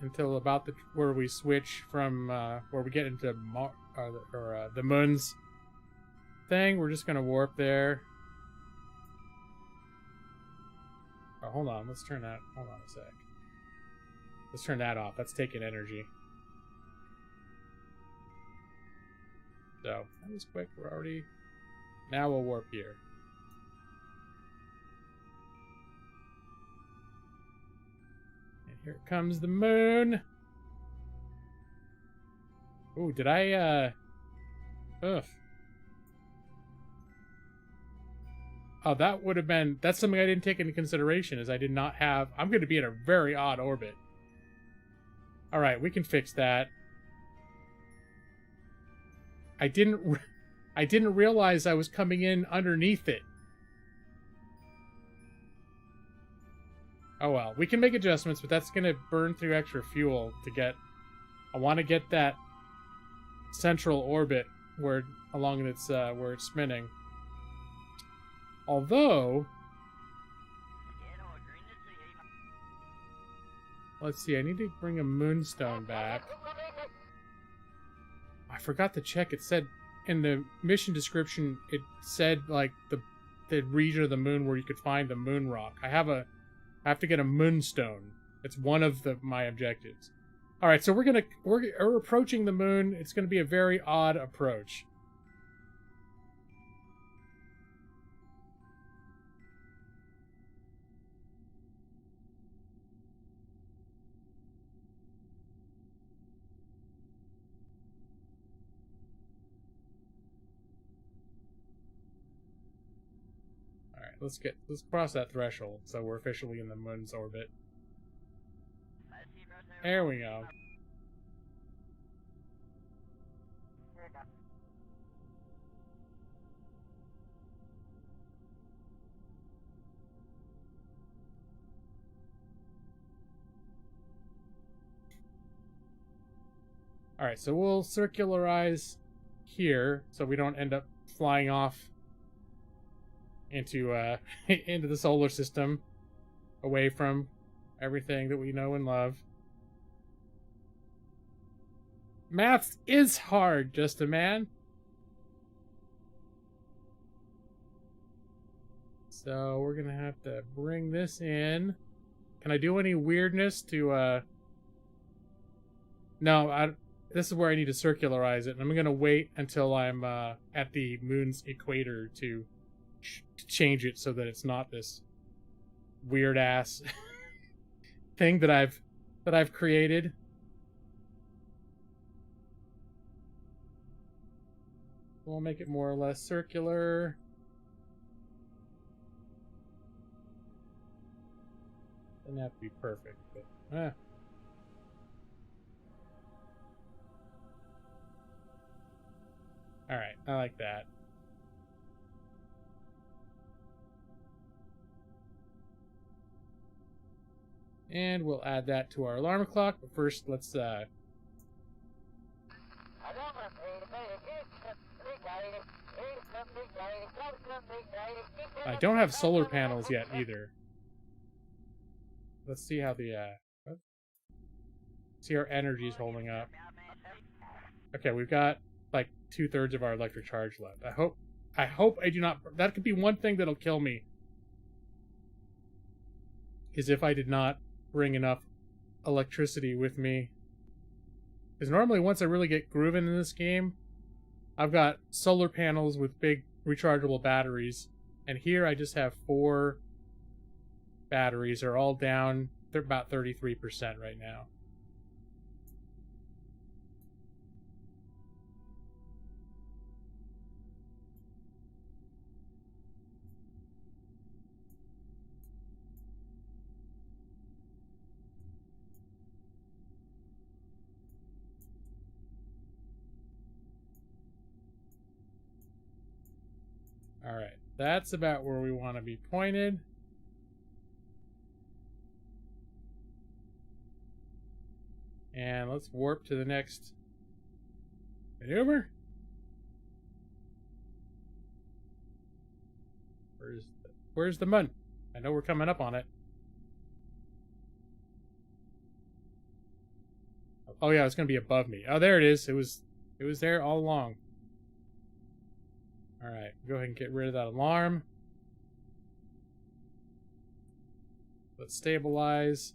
until about where we switch from where we get into the moon's thing. We're just gonna warp there. Oh, hold on. Let's turn that. Hold on a sec. Let's turn that off. That's taking energy. So, that was quick. We're already... Now we'll warp here. And here comes the moon. Ooh, did I, Ugh. Oh, that would have been... That's something I didn't take into consideration, is I did not have... I'm going to be in a very odd orbit. Alright, we can fix that. I didn't realize I was coming in underneath it. Oh well, we can make adjustments, but that's going to burn through extra fuel to get... I want to get that central orbit where along its where it's spinning. Although, let's see, I need to bring a moonstone back. I forgot to check. It said in the mission description, it said like the region of the moon where you could find the moon rock. I have to get a moonstone. It's one of my objectives. All right, so we're approaching the moon. It's going to be a very odd approach. Let's cross that threshold so we're officially in the moon's orbit. There we go. Alright, so we'll circularize here so we don't end up flying off into into the solar system, away from everything that we know and love. Maths is hard, just a man. So we're gonna have to bring this in. Can I do any weirdness to No, this is where I need to circularize it, and I'm gonna wait until I'm at the moon's equator to change it so that it's not this weird ass thing that I've created. We'll make it more or less circular. Doesn't have to be perfect, but Alright, I like that. And we'll add that to our alarm clock, but first let's I don't have solar panels yet either. Let's see how the see our energy's holding up. Okay, we've got like 2/3 of our electric charge left. I hope I do not. That could be one thing that'll kill me. is if I did not bring enough electricity with me. Because normally once I really get grooving in this game, I've got solar panels with big rechargeable batteries. And here I just have 4 batteries. They're all down. They're about 33% right now. Alright, that's about where we want to be pointed. And let's warp to the next maneuver. Where's the moon? I know we're coming up on it. Oh yeah, it's gonna be above me. Oh, there it is. It was there all along. Alright, go ahead and get rid of that alarm. Let's stabilize.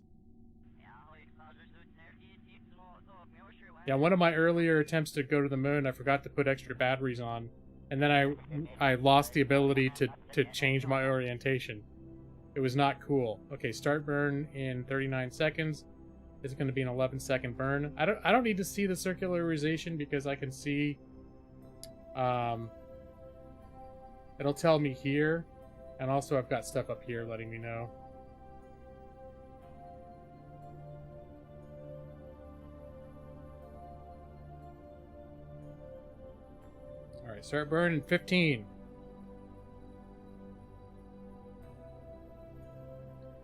Yeah, one of my earlier attempts to go to the moon, I forgot to put extra batteries on. And then I lost the ability to change my orientation. It was not cool. Okay, start burn in 39 seconds. It's going to be an 11-second burn. I don't need to see the circularization because I can see it'll tell me here, and also I've got stuff up here letting me know. Alright, start burn in 15.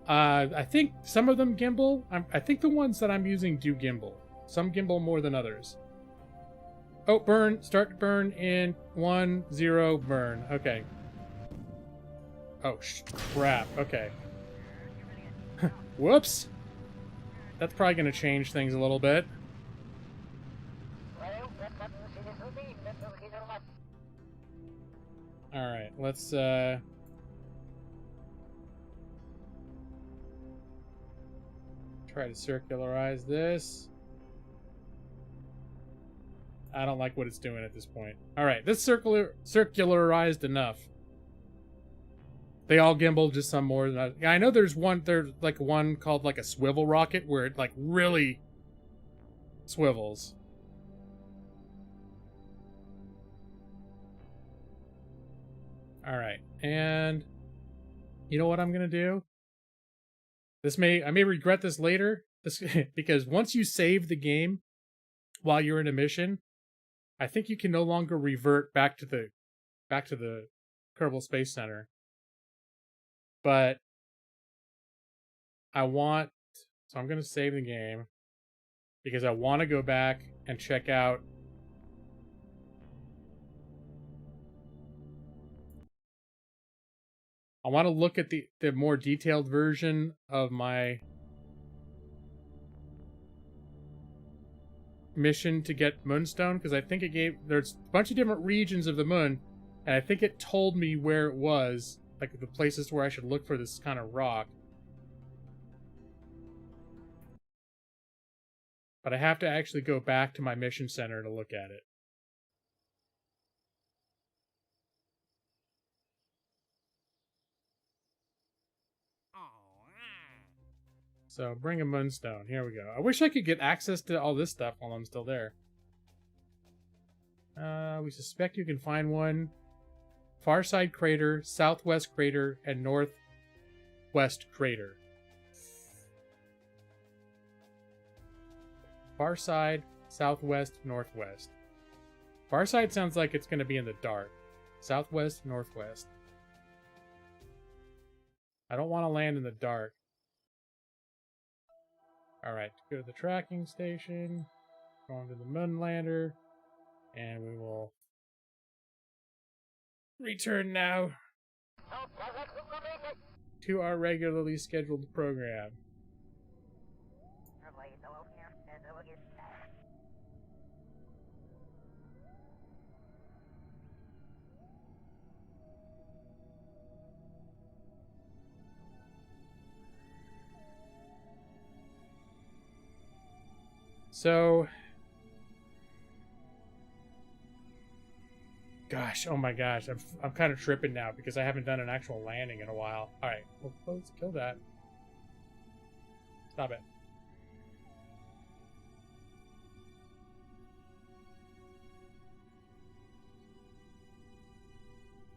I think some of them gimbal. I think the ones that I'm using do gimbal. Some gimbal more than others. Oh, burn. Start burn in 1, 0, burn. Okay. Oh, crap. Okay. Whoops. That's probably going to change things a little bit. Alright, let's, try to circularize this. I don't like what it's doing at this point. Alright, this circularized enough. They all gimbal, just some more than others. Yeah, I know there's like one called like a swivel rocket where it like really swivels. Alright, and you know what I'm gonna do? I may regret this later, because once you save the game while you're in a mission, I think you can no longer revert back to the Kerbal Space Center. But so I'm gonna save the game because I want to go back and check out I want to look at the more detailed version of my mission to get Moonstone, because I think there's a bunch of different regions of the moon, and I think it told me where it was, like the places where I should look for this kind of rock. But I have to actually go back to my mission center to look at it. So bring a Moonstone. Here we go. I wish I could get access to all this stuff while I'm still there. We suspect you can find one. Far side crater, southwest crater, and northwest crater. Far side, southwest, northwest. Far side sounds like it's going to be in the dark. Southwest, northwest. I don't want to land in the dark. Alright, go to the tracking station. Going to the moon lander. And we will return now to our regularly scheduled program. So, gosh, oh my gosh, I'm kind of tripping now because I haven't done an actual landing in a while. All right, well, let's kill that. Stop it.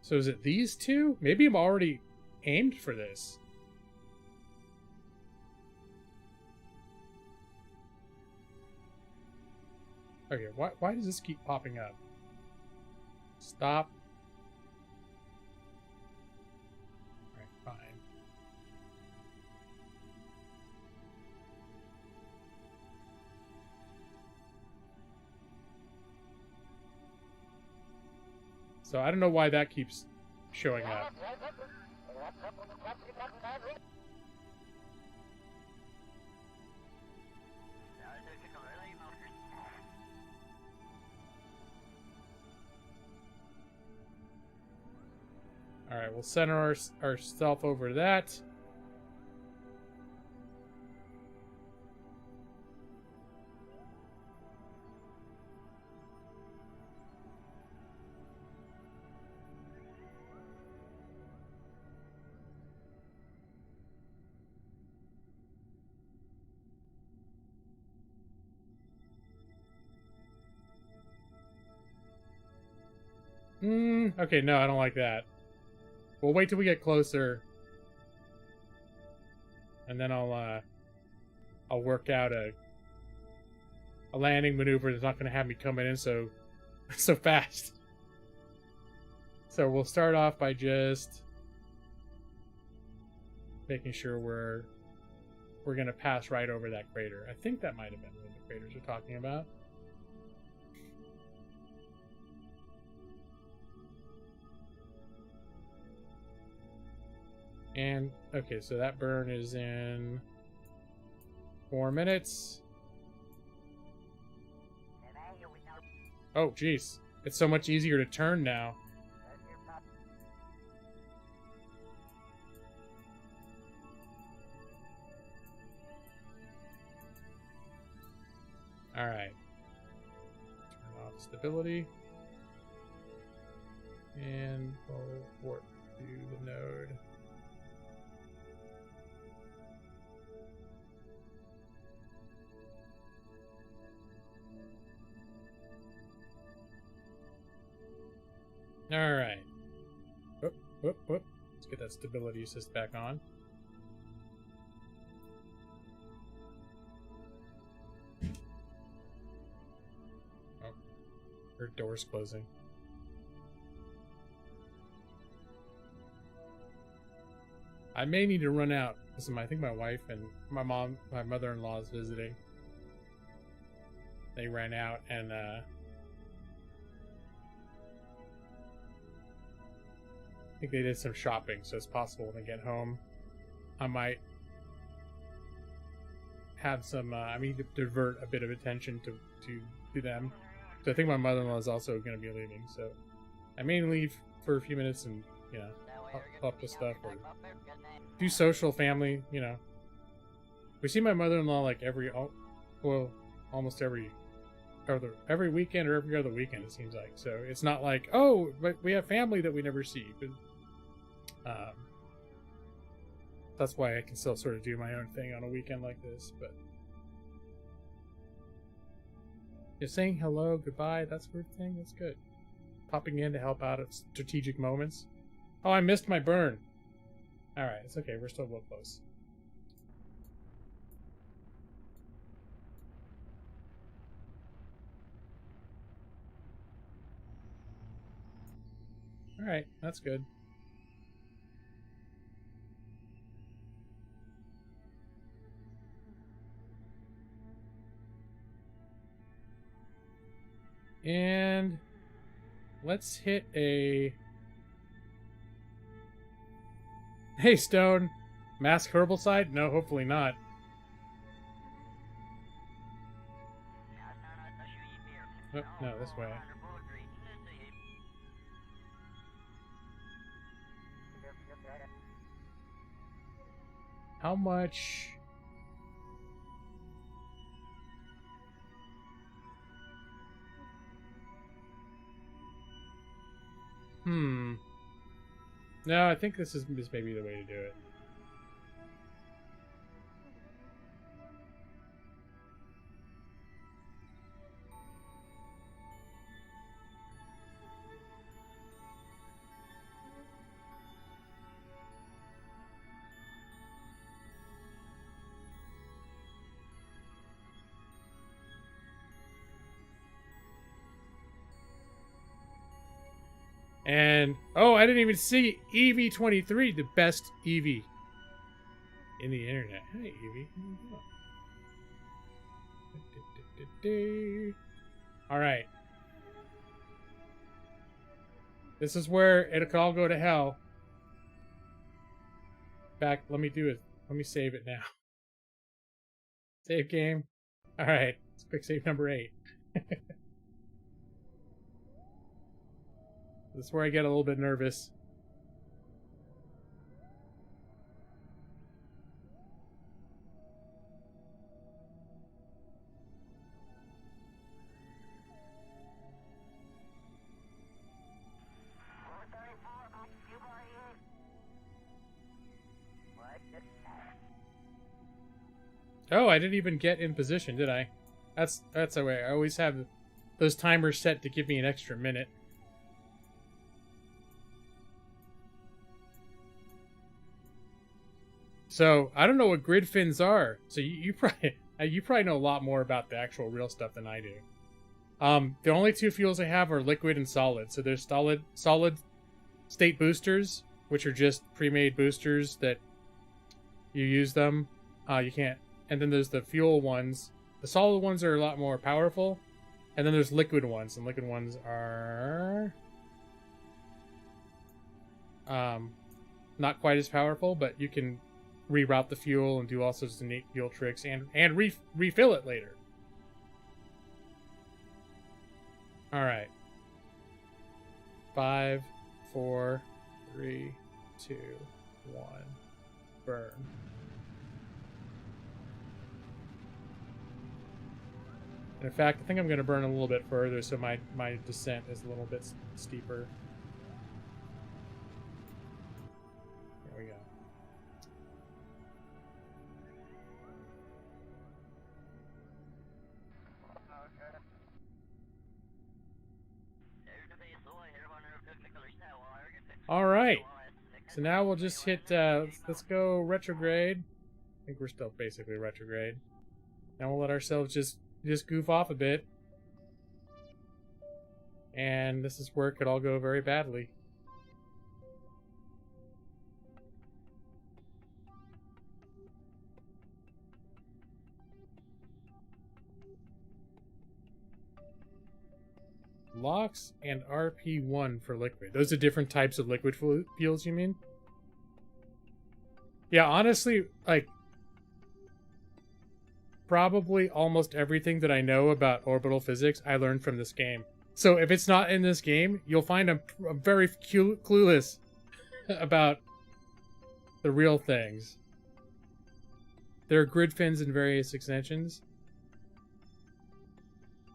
So is it these two? Maybe I'm already aimed for this. Okay, why does this keep popping up? Stop. Alright, fine. So I don't know why that keeps showing up. Alright, we'll center ourselves over that. Okay, no, I don't like that. We'll wait till we get closer. And then I'll work out a landing maneuver that's not going to have me coming in so fast. So we'll start off by just making sure we're going to pass right over that crater. I think that might have been one of the craters we're talking about. And, okay, so that burn is in 4 minutes. Oh, jeez. It's so much easier to turn now. Alright. Turn off stability. And we'll warp to the node. Alright. Whoop, whoop, whoop. Let's get that stability assist back on. Oh. Her door's closing. I may need to run out. Listen, I think my wife and my mother-in-law is visiting. They ran out and I think they did some shopping, so it's possible when they get home I might have some I mean to divert a bit of attention to them. So I think my mother-in-law is also going to be leaving, so I may leave for a few minutes and, you know, up with stuff or do social family, you know. We see my mother-in-law like almost every weekend or every other weekend, it seems like. So it's not like, oh, but we have family that we never see. But that's why I can still sort of do my own thing on a weekend like this. But just saying hello, goodbye, that sort of thing, that's good. Popping in to help out at strategic moments. Oh, I missed my burn. Alright, it's okay, we're still real close. Alright, that's good. And let's hit a... Hey, Stone. Mask Kerbal side? No, hopefully not. Oh, no, this way. How much... No, I think this may be the way to do it. And, oh, I didn't even see EV23, the best EV in the internet. Hey, Evie. All right. This is where it could all go to hell. Back, let me do it. Let me save it now. Save game. All right. Let's quick save number 8. This is where I get a little bit nervous. Oh, I didn't even get in position, did I? That's the way. I always have those timers set to give me an extra minute. So, I don't know what grid fins are. So you probably know a lot more about the actual real stuff than I do. The only two fuels I have are liquid and solid. So there's solid state boosters, which are just pre-made boosters that you use them. You can't. And then there's the fuel ones. The solid ones are a lot more powerful. And then there's liquid ones, and liquid ones are not quite as powerful, but you can reroute the fuel and do all sorts of neat fuel tricks and refill it later. All right. 5, 4, 3, 2, 1, burn. In fact, I think I'm going to burn a little bit further, so my descent is a little bit steeper. There we go. All right. So now we'll just hit, let's go retrograde. I think we're still basically retrograde. Now we'll let ourselves just goof off a bit. And this is where it could all go very badly. LOX and RP1 for liquid. Those are different types of liquid fuels, you mean? Yeah, honestly, like, probably almost everything that I know about orbital physics I learned from this game. So if it's not in this game, you'll find I'm very clueless about the real things. There are grid fins in various extensions,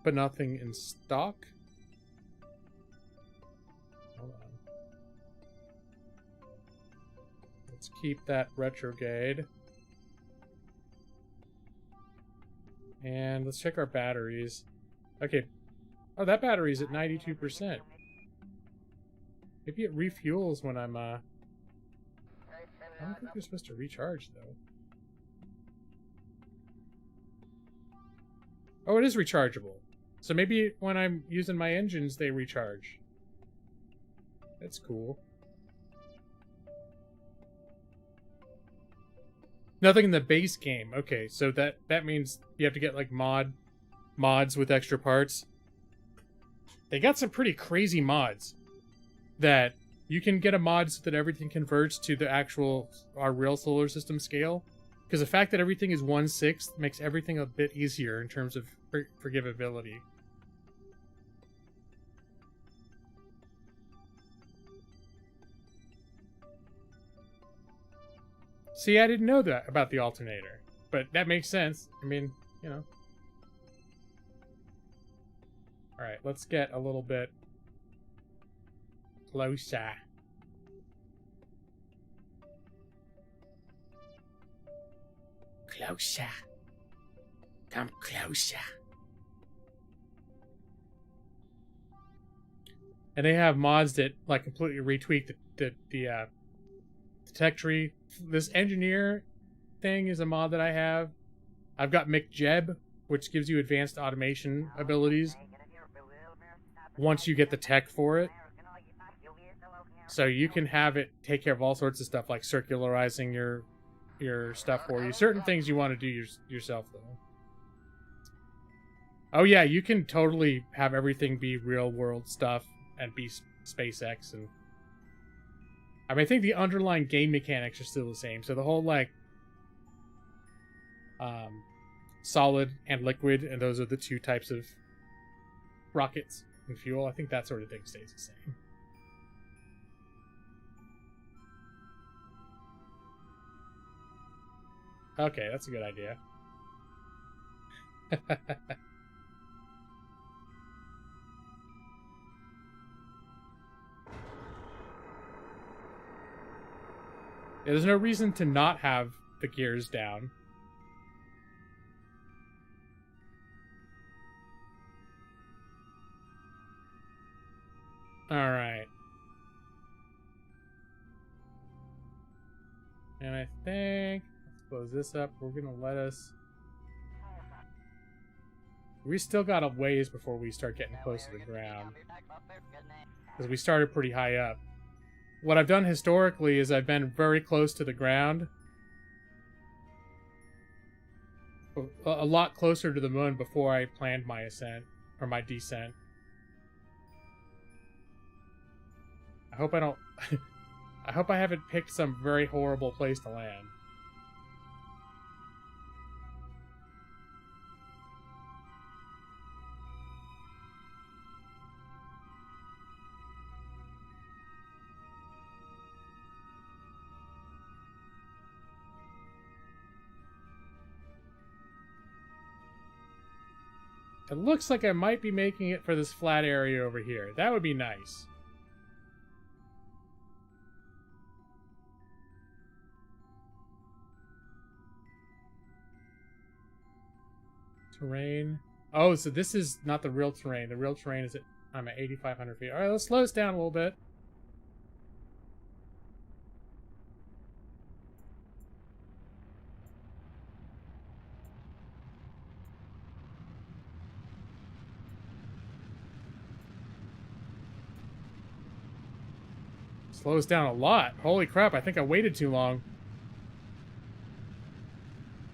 but nothing in stock. Hold on. Let's keep that retrograde. And let's check our batteries. Okay. Oh, that battery's at 92%. Maybe it refuels when I'm, I don't think they're supposed to recharge, though. Oh, it is rechargeable. So maybe when I'm using my engines, they recharge. That's cool. Nothing in the base game. Okay, so that means you have to get like mods with extra parts. They got some pretty crazy mods that you can get a mod so that everything converts to the our real solar system scale. Because the fact that everything is 1/6 makes everything a bit easier in terms of forgivability. See, I didn't know that about the alternator, but that makes sense. I mean, you know. All right, let's get a little bit closer. Closer. Come closer. And they have mods that like completely retweak the tech tree. This engineer thing is a mod that I have. I've got McJeb, which gives you advanced automation abilities once you get the tech for it. So you can have it take care of all sorts of stuff, like circularizing your stuff for you. Certain things you want to do yourself, though. Oh yeah, you can totally have everything be real world stuff and be SpaceX. And I mean, I think the underlying game mechanics are still the same. So the whole like solid and liquid, and those are the two types of rockets and fuel. I think that sort of thing stays the same. Okay, that's a good idea. There's no reason to not have the gears down. Alright. And I think... let's close this up. We're gonna let us... we still got a ways before we start getting close to the ground. Because we started pretty high up. What I've done historically is I've been very close to the ground. A lot closer to the moon before I planned my ascent. Or my descent. I hope I don't... I hope I haven't picked some very horrible place to land. It looks like I might be making it for this flat area over here. That would be nice. Terrain. Oh, so this is not the real terrain. The real terrain is I'm at 8,500 feet. Alright, let's slow this down a little bit. Slows down a lot. Holy crap, I think I waited too long.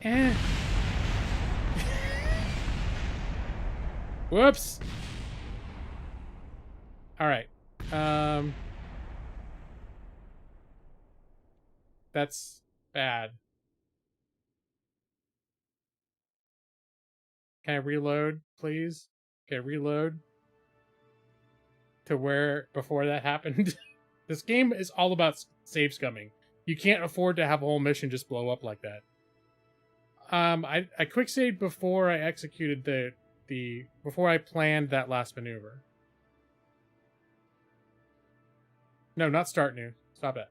Eh. Whoops. Alright. That's bad. Can I reload, please? Okay, reload. To where before that happened. This game is all about save scumming. You can't afford to have a whole mission just blow up like that. I quick saved before I executed before I planned that last maneuver. No, not start new. Stop it.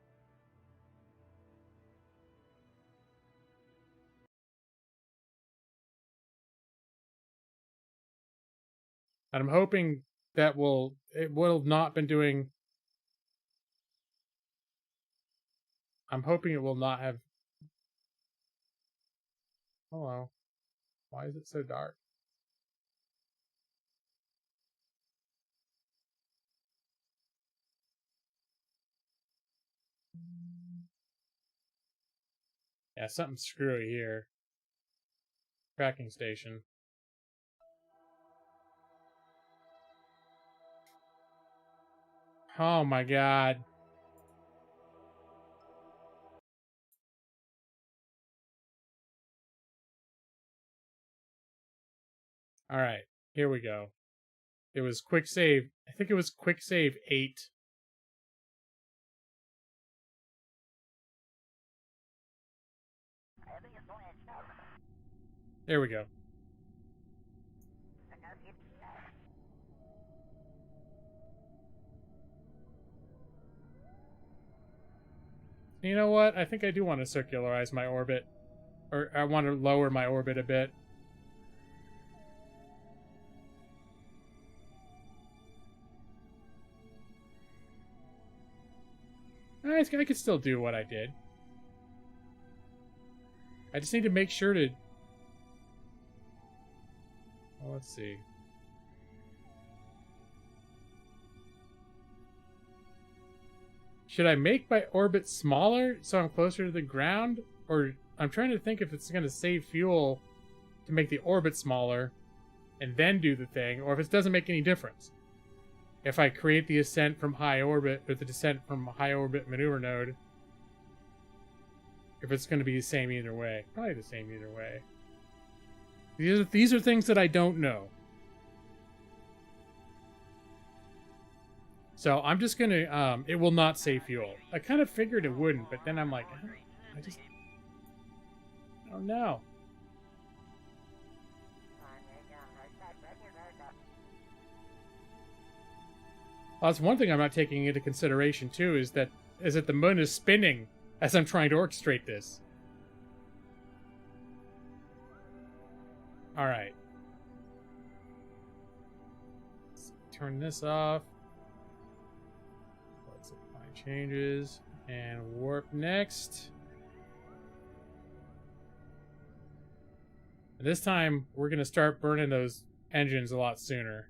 And I'm hoping that it will have not been doing... I'm hoping it will not have... Hello. Why is it so dark? Yeah, something's screwy here. Tracking station. Oh my god. Alright, here we go. It was quick save. I think it was quick save 8. There we go. You know what? I think I do want to circularize my orbit. Or I want to lower my orbit a bit. I could still do what I did. I just need to make sure to... Well, let's see. Should I make my orbit smaller so I'm closer to the ground? Or I'm trying to think if it's going to save fuel to make the orbit smaller and then do the thing, or if it doesn't make any difference. If I create the ascent from high orbit, or the descent from high orbit maneuver node, if it's going to be the same either way. Probably the same either way. These are things that I don't know. So I'm just going to, it will not save fuel. I kind of figured it wouldn't, but then I'm like, oh no. Well, that's one thing I'm not taking into consideration too, is that the moon is spinning as I'm trying to orchestrate this. All right. Let's turn this off. Let's apply changes and warp next. And this time we're going to start burning those engines a lot sooner.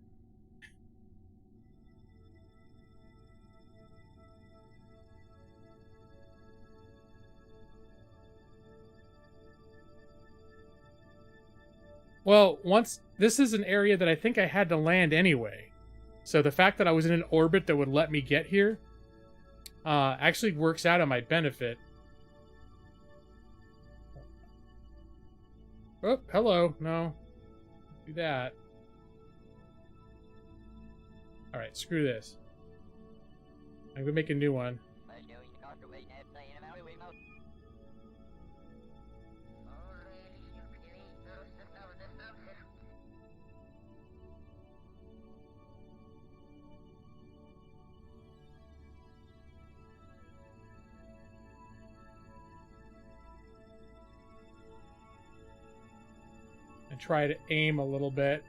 Well, this is an area that I think I had to land anyway. So the fact that I was in an orbit that would let me get here actually works out on my benefit. Oh, hello. No. Do that. Alright, screw this. I'm gonna make a new one. And try to aim a little bit.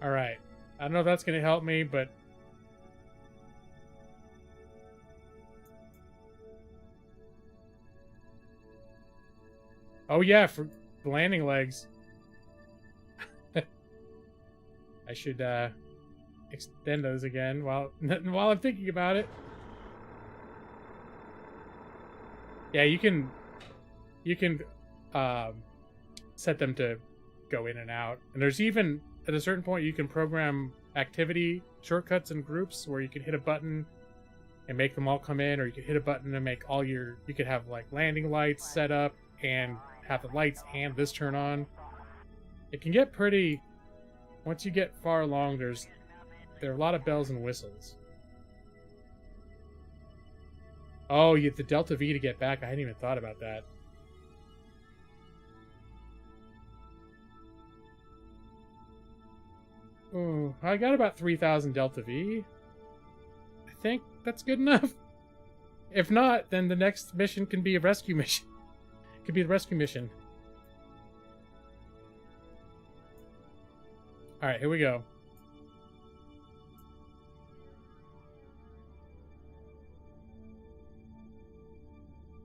Alright. I don't know if that's going to help me, but... Oh yeah, for landing legs. I should extend those again while I'm thinking about it. Yeah, you can set them to go in and out. And there's even, at a certain point, you can program activity shortcuts and groups where you can hit a button and make them all come in, or you can hit a button and make all you could have like landing lights set up and have the lights and this turn on. It can get pretty, once you get far along, there are a lot of bells and whistles. Oh, you have the Delta V to get back. I hadn't even thought about that. Oh, I got about 3,000 Delta V. I think that's good enough. If not, then the next mission can be a rescue mission. It could be the rescue mission. Alright, here we go.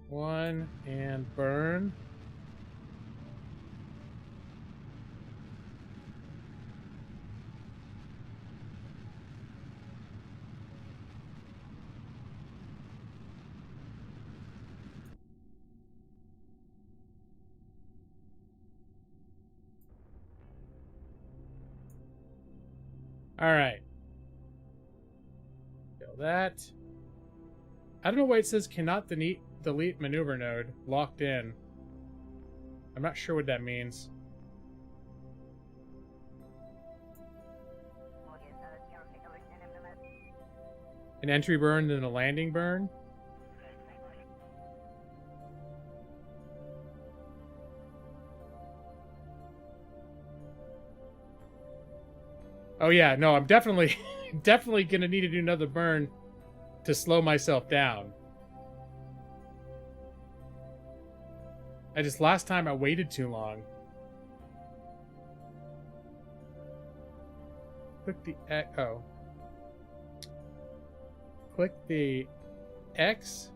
One, and burn. Alright. Kill that. I don't know why it says cannot delete maneuver node locked in. I'm not sure what that means. An entry burn, then a landing burn? Oh yeah, no, I'm definitely definitely gonna need to do another burn to slow myself down. Last time I waited too long. Click the X. Oh. Click the X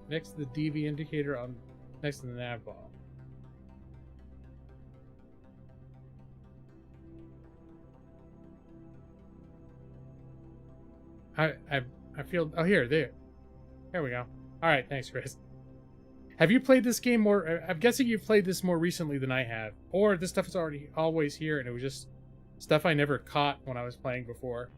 next to the DV indicator on next to the nav ball. I feel. Oh, there we go. All right, thanks, Chris. Have you played this game more? I'm guessing you've played this more recently than I have, or this stuff is already always here, and it was just stuff I never caught when I was playing before.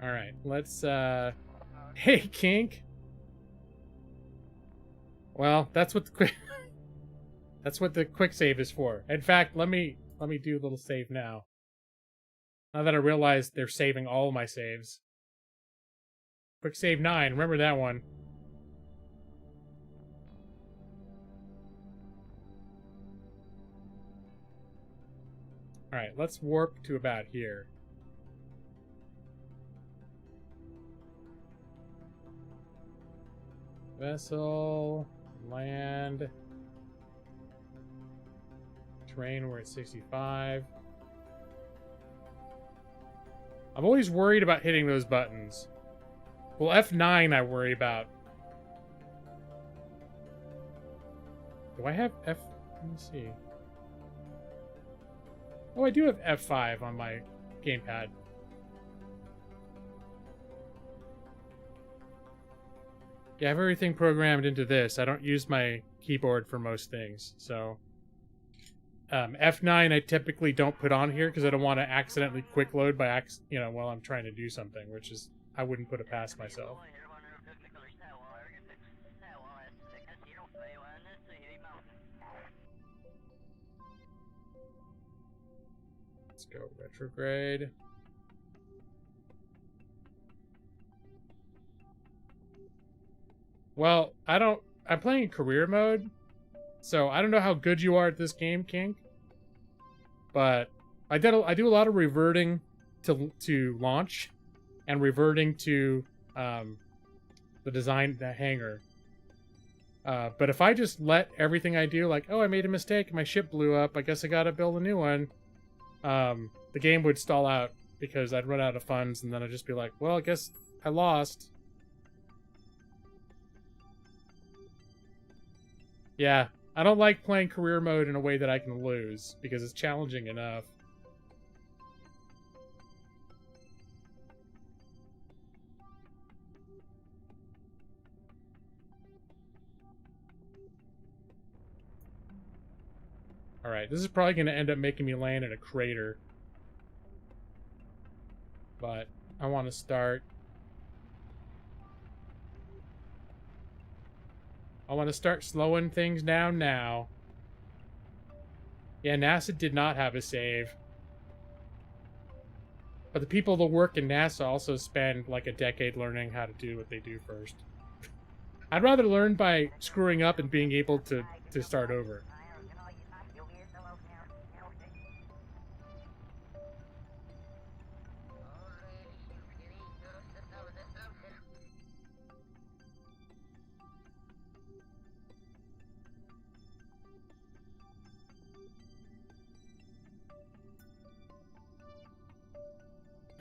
All right, let's. Hey, Kink. Well, that's what the quick. That's what the quick save is for. In fact, let me do a little save now. Now that I realize they're saving all of my saves. Quick save 9. Remember that one. All right, let's warp to about here. Vessel, land, terrain, we're at 65. I'm always worried about hitting those buttons. Well, F9 I worry about. Do I have F... Let me see. Oh, I do have F5 on my gamepad. Yeah, I have everything programmed into this. I don't use my keyboard for most things, so... F9 I typically don't put on here because I don't want to accidentally quick load by while I'm trying to do something, which is I wouldn't put it past myself. Let's go retrograde. Well, I'm playing career mode, so I don't know how good you are at this game, Kink. But I do a lot of reverting to launch, and reverting to the design, the hangar. But if I just let everything I do, like, oh, I made a mistake, my ship blew up, I guess I gotta build a new one, the game would stall out because I'd run out of funds, and then I'd just be like, well, I guess I lost. Yeah. I don't like playing career mode in a way that I can lose, because it's challenging enough. Alright, this is probably going to end up making me land in a crater. But I want to start... I want to start slowing things down now. Yeah, NASA did not have a save. But the people that work in NASA also spend like a decade learning how to do what they do first. I'd rather learn by screwing up and being able to start over.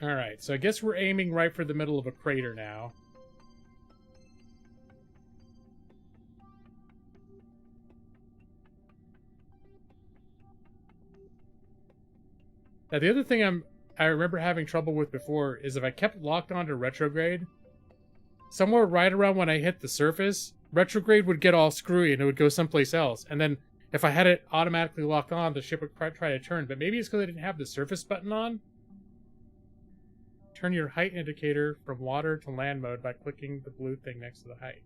Alright, so I guess we're aiming right for the middle of a crater now. Now the other thing I remember having trouble with before is if I kept locked onto retrograde, somewhere right around when I hit the surface, retrograde would get all screwy and it would go someplace else. And then if I had it automatically locked on, the ship would try to turn. But maybe it's because I didn't have the surface button on. Turn your height indicator from water to land mode by clicking the blue thing next to the height.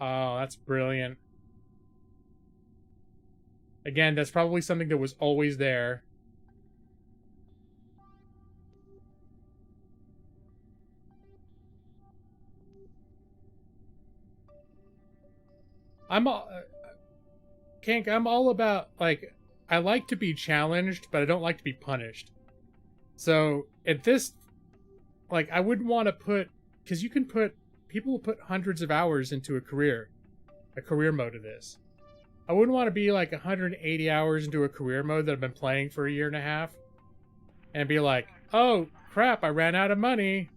Oh, that's brilliant. Again, that's probably something that was always there. I'm all, Kank, I'm all about, like, I like to be challenged, but I don't like to be punished. So, at this, like, I wouldn't want to put, because you can put, people will put hundreds of hours into a career mode of this. I wouldn't want to be like 180 hours into a career mode that I've been playing for a year and a half and be like, oh crap, I ran out of money.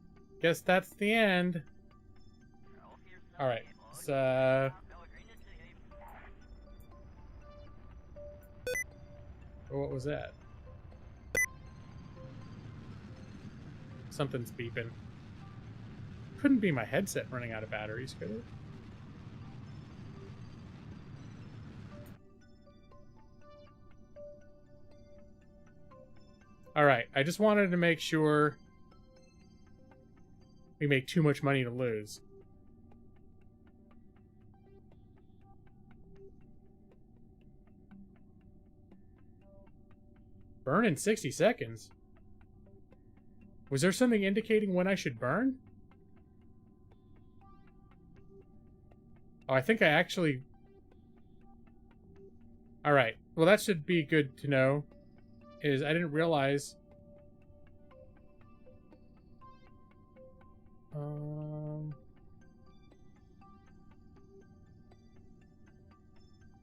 Guess that's the end. Alright, so... what was that? Something's beeping. Couldn't be my headset running out of batteries, could it? Alright, I just wanted to make sure we make too much money to lose. Burn in 60 seconds? Was there something indicating when I should burn? Oh, I think I actually... Alright, well that should be good to know. Is I didn't realize...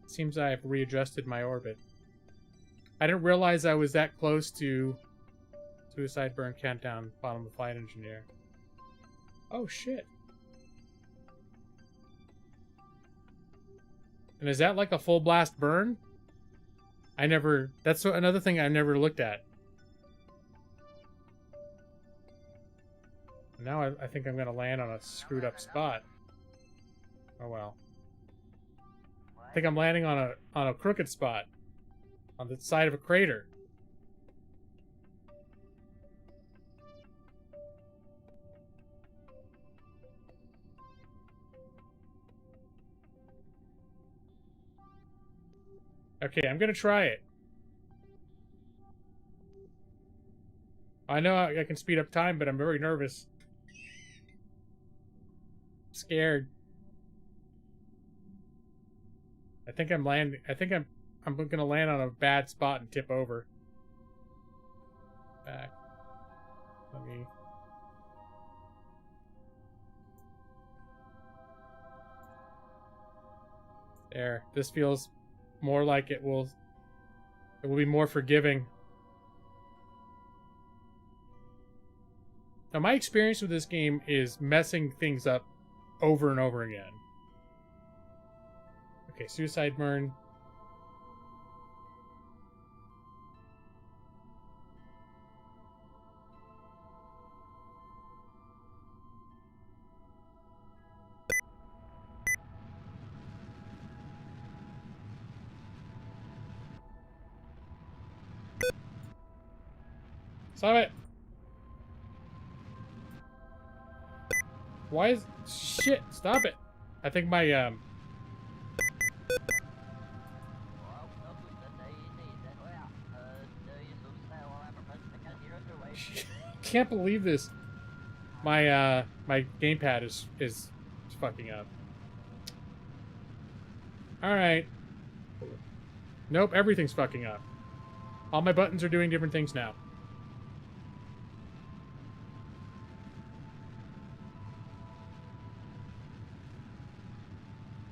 Seems I have readjusted my orbit. I didn't realize I was that close to suicide burn countdown, bottom of flight engineer. Oh shit. And is that like a full blast burn? That's another thing I never looked at. Now I think I'm gonna land on a screwed up spot. Oh well. I think I'm landing on a crooked spot. On the side of a crater. Okay, I'm gonna try it. I know I can speed up time, but I'm very nervous. Scared. I think I'm gonna land on a bad spot and tip over. Back. Let me... There. This feels more like it will be more forgiving. Now, my experience with this game is messing things up over and over again. Okay, suicide burn. Stop it! Why is... Shit! Stop it! I think my, can't believe this. My, my gamepad is fucking up. Alright. Nope, everything's fucking up. All my buttons are doing different things now.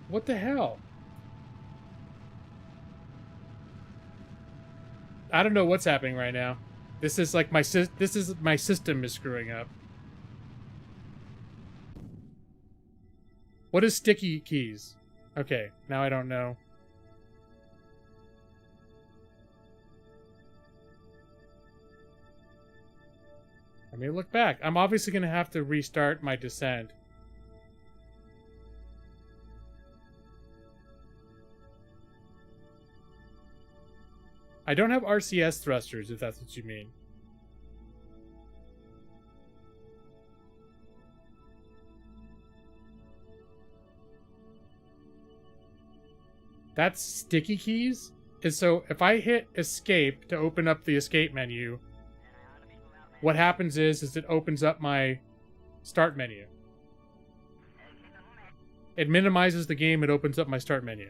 What the hell? I don't know what's happening right now. This is like my system is screwing up. What is sticky keys? Okay, now I don't know. Let me look back. I'm obviously going to have to restart my descent. I don't have RCS thrusters, if that's what you mean. That's sticky keys? And so if I hit escape to open up the escape menu, what happens is it opens up my start menu. it minimizes the game. It opens up my start menu,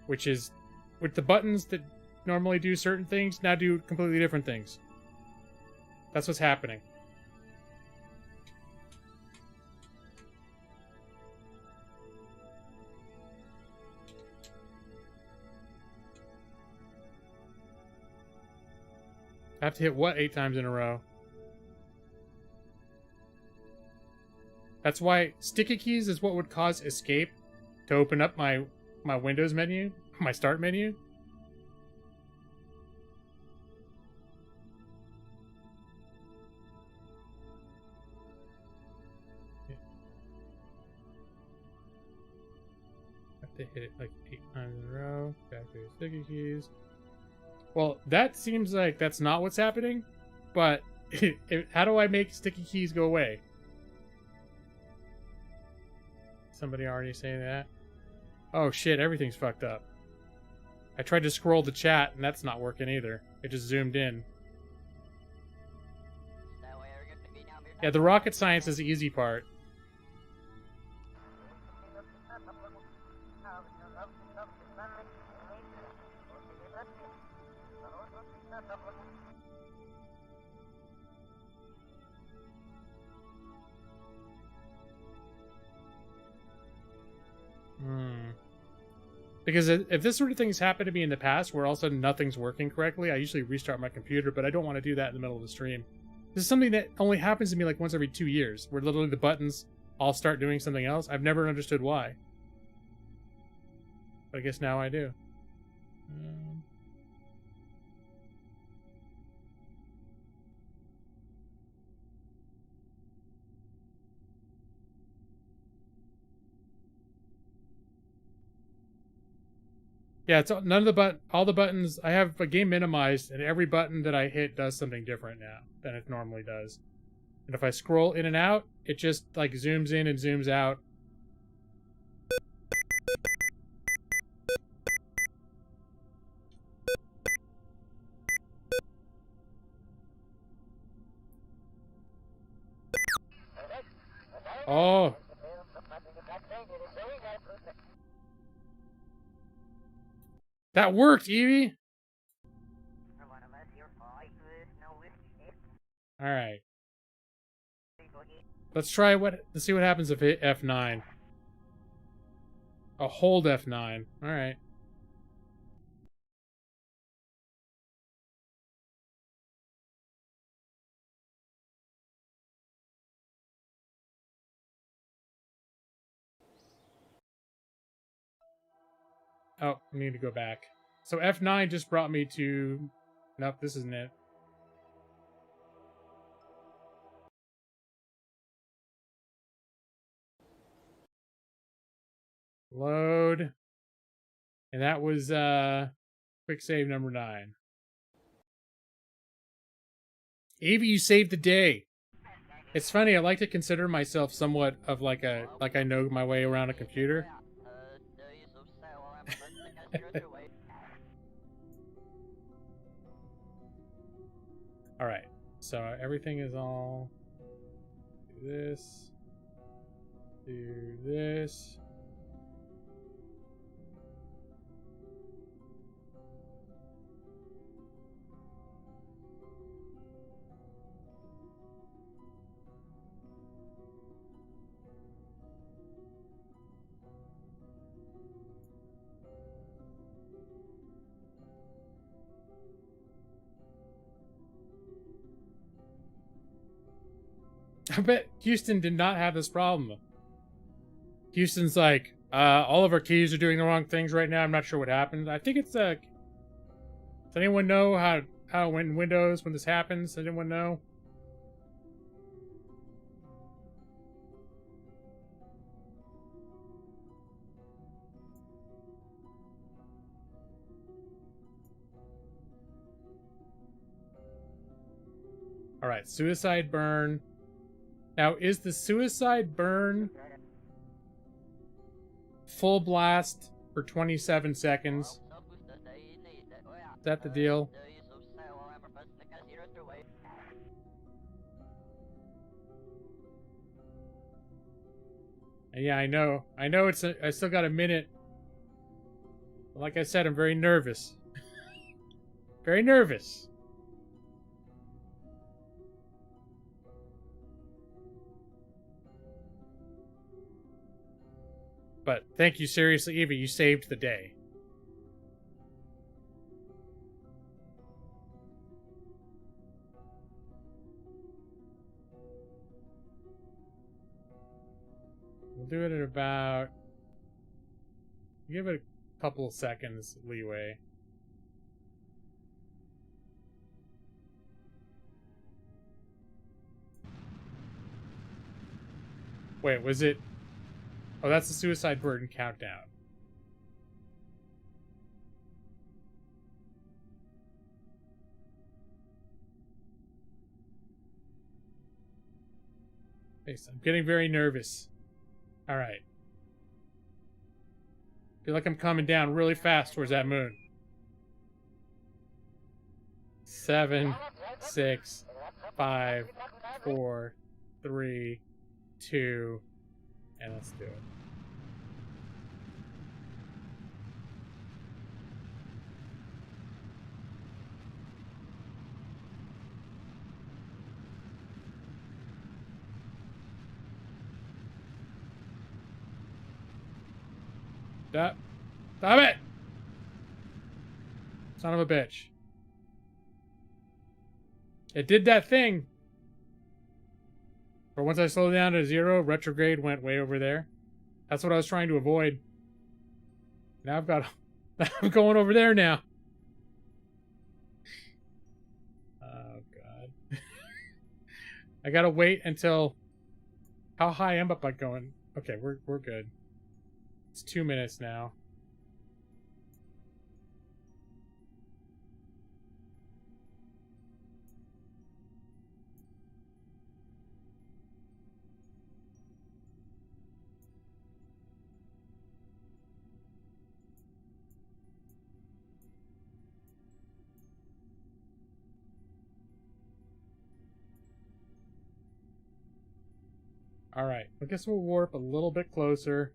which is with the buttons that normally do certain things now do completely different things. That's what's happening. I have to hit what 8 times in a row? That's why sticky keys is what would cause escape to open up my Windows menu, my start menu. I have to hit it like 8 times in a row. Back to sticky keys. Well, that seems like that's not what's happening, but how do I make sticky keys go away? Somebody already saying that? Oh shit, everything's fucked up. I tried to scroll the chat and that's not working either. It just zoomed in. Yeah, the rocket science is the easy part. Because if this sort of thing's happened to me in the past where all of a sudden nothing's working correctly, I usually restart my computer, but I don't want to do that in the middle of the stream. This is something that only happens to me like once every 2 years, where literally the buttons all start doing something else. I've never understood why. But I guess now I do. Yeah, it's none of the all the buttons. I have a game minimized, and every button that I hit does something different now than it normally does. And if I scroll in and out, it just like zooms in and zooms out. Oh. That worked, Evie! Alright. Let's try let's see what happens if I hit F9. Oh, hold F9. Alright. Oh, I need to go back. So F9 just brought me to... Nope, this isn't it. Load. And that was quick save number 9. Evie, you saved the day. It's funny, I like to consider myself somewhat of like I know my way around a computer. Alright, so everything is all... Do this. Do this. I bet Houston did not have this problem. Houston's like, all of our keys are doing the wrong things right now. I'm not sure what happened. I think it's does anyone know how in Windows when this happens? Does anyone know? Alright, suicide burn. Now, is the suicide burn full blast for 27 seconds? Is that the deal? And yeah, I know. I know I still got a minute. But like I said, I'm very nervous. Very nervous. But thank you, seriously, Eva. You saved the day. We'll do it at about... Give it a couple of seconds leeway. Wait, was it... Oh, that's the suicide burden countdown. I'm getting very nervous. Alright. Feel like I'm coming down really fast towards that moon. 7, 6, 5, 4, 3, 2, and let's do it. Stop. Stop it! Son of a bitch. It did that thing. But once I slowed down to 0, retrograde went way over there. That's what I was trying to avoid. Now I've got... I'm going over there now. Oh, God. I gotta wait until... How high am I going? Okay, we're good. It's 2 minutes now. Alright, I guess we'll warp a little bit closer.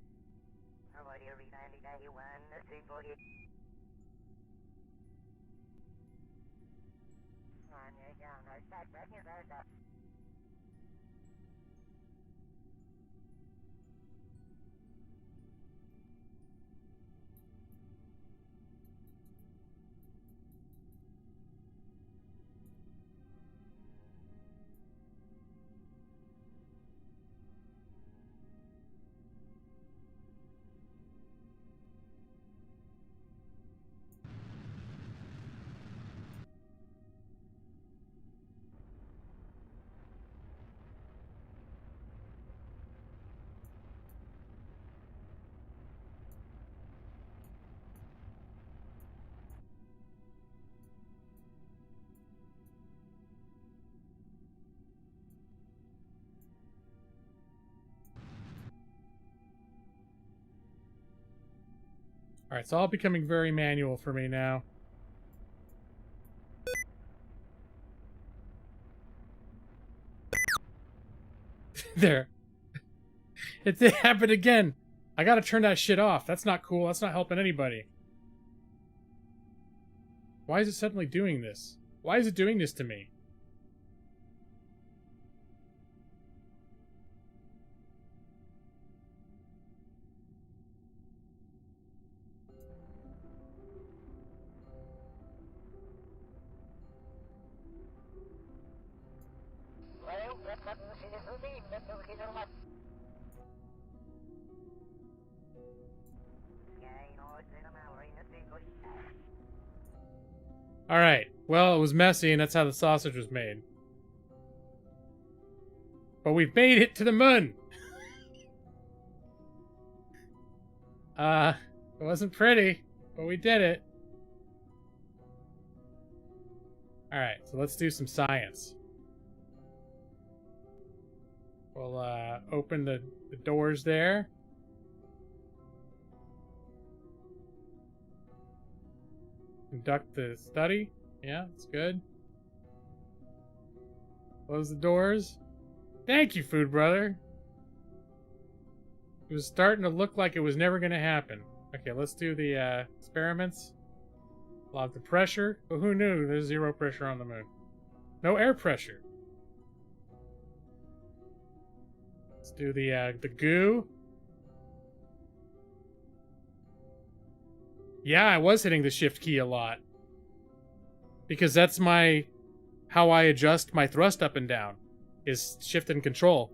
Alright, it's all becoming very manual for me now. There. It happened again. I gotta turn that shit off. That's not cool. That's not helping anybody. Why is it suddenly doing this? Why is it doing this to me? Alright, well, it was messy, and that's how the sausage was made. But we've made it to the moon! It wasn't pretty, but we did it. Alright, so let's do some science. We'll, open the doors there. Conduct the study. Yeah, that's good. Close the doors. Thank you, food brother. It was starting to look like it was never going to happen. Okay, let's do the experiments. Log the pressure. But who knew there's 0 pressure on the moon? No air pressure. Let's do the goo. Yeah, I was hitting the shift key a lot. Because that's how I adjust my thrust up and down. Is shift and control.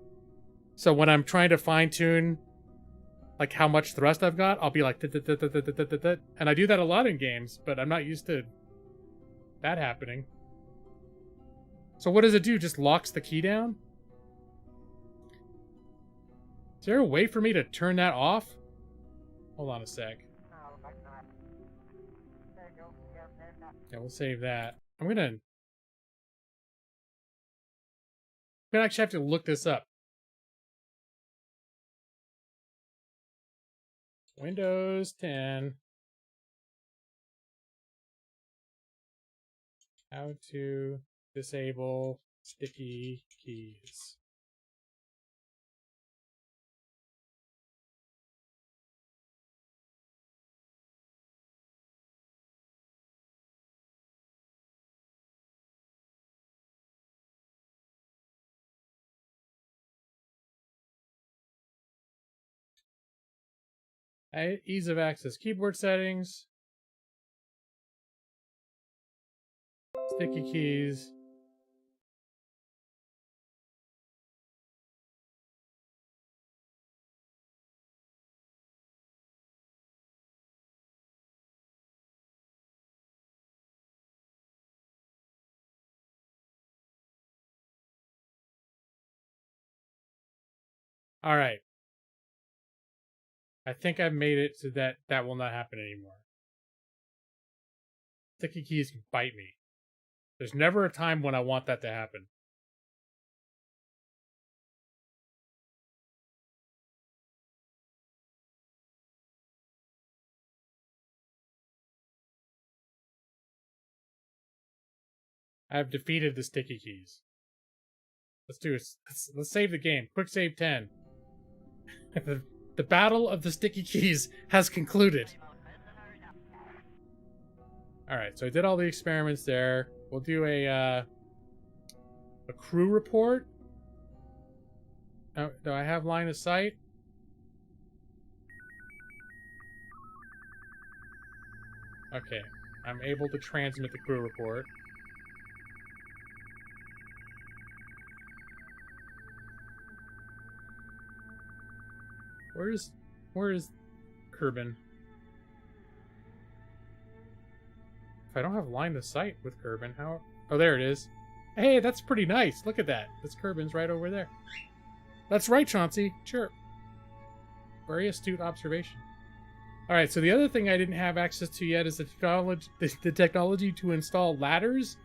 So when I'm trying to fine tune like how much thrust I've got, I'll be like and I do that a lot in games, but I'm not used to that happening. So what does it do? Just locks the key down? Is there a way for me to turn that off? Hold on a sec. Yeah, we'll save that. I'm gonna actually have to look this up. Windows 10. How to disable sticky keys. Ease of access. Keyboard settings. Sticky keys. All right. I think I've made it so that will not happen anymore. Sticky keys can bite me. There's never a time when I want that to happen. I have defeated the sticky keys. Let's do it. Let's save the game. Quick save 10. The battle of the sticky keys has concluded. Alright, so I did all the experiments there. We'll do a crew report. Oh, do I have line of sight? Okay, I'm able to transmit the crew report. Where is Kerbal? If I don't have line of sight with Kerbal, how? Oh, there it is. Hey, that's pretty nice. Look at that. This Kerbal's right over there. That's right, Chauncey. Chirp. Very astute observation. All right, so the other thing I didn't have access to yet is the technology to install ladders.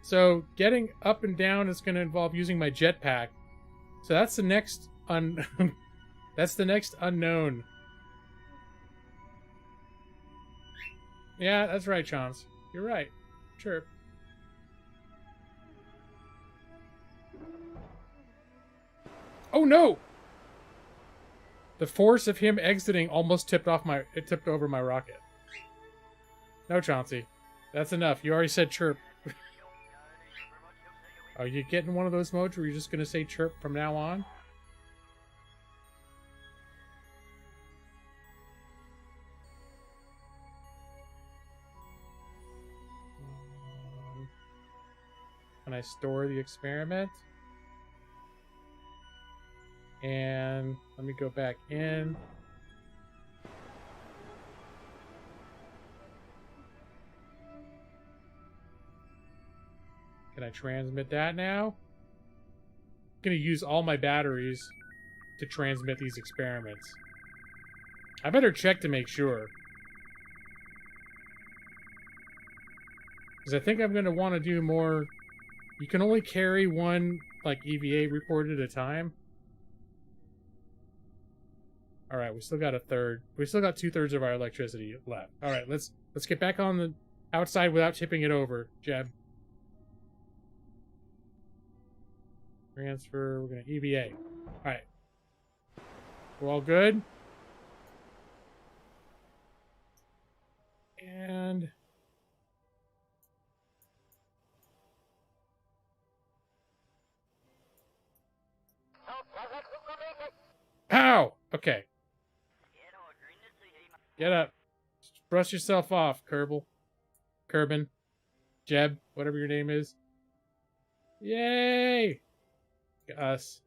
So getting up and down is going to involve using my jetpack. So that's the next that's the next unknown. Yeah, that's right, Chance. You're right. Chirp. Oh no! The force of him exiting almost tipped over my rocket. No, Chauncey. That's enough. You already said chirp. Are you getting one of those modes where you're just going to say chirp from now on? Can I store the experiment? And let me go back in. Can I transmit that now? I'm going to use all my batteries to transmit these experiments. I better check to make sure. Because I think I'm going to want to do more. You can only carry one, like, EVA report at a time. Alright, we still got a third. We still got 2/3 of our electricity left. Alright, let's get back on the outside without tipping it over, Jeb. Transfer, we're gonna EVA. Alright. We're all good? And... Ow! Okay. Get up. Brush yourself off, Kerbal. Kerbin. Jeb. Whatever your name is. Yay! Us.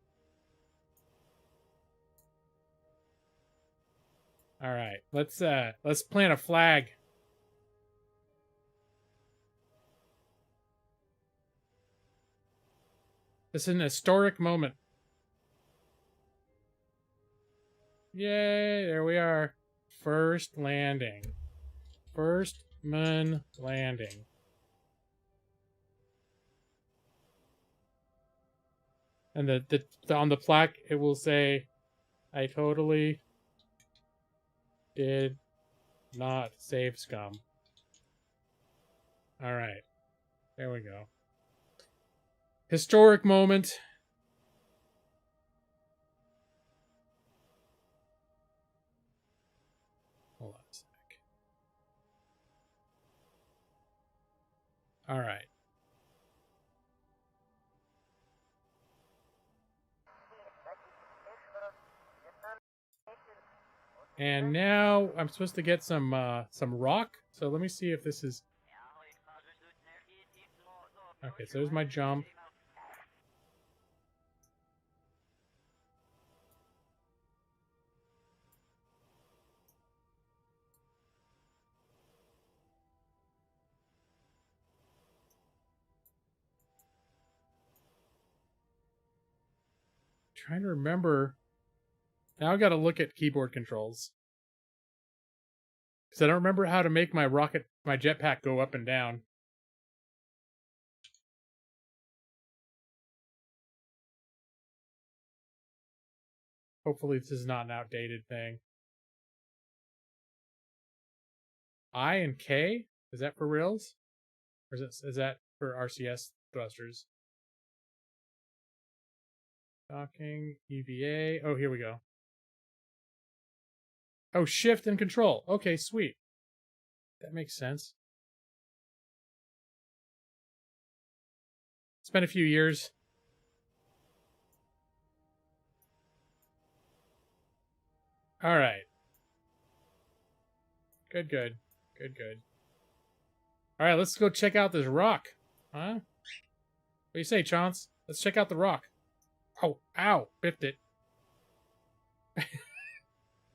Alright. Let's plant a flag. This is an historic moment. Yay! There we are. First landing. First moon landing. And the on the plaque it will say, "I totally did not save scum." All right, there we go. Historic moment. Hold on a sec. All right. And now I'm supposed to get some rock. So let me see if this is... Okay, so there's my jump. Trying to remember. Now I got to look at keyboard controls. Because I don't remember how to make my jetpack go up and down. Hopefully this is not an outdated thing. I and K? Is that for reals? Or is that for RCS thrusters? Docking, EVA. Oh, here we go. Oh, shift and control. Okay, sweet. That makes sense. It's been a few years. All right. Good. All right, let's go check out this rock. Huh? What do you say, Chance? Let's check out the rock. Oh, ow. Biffed it.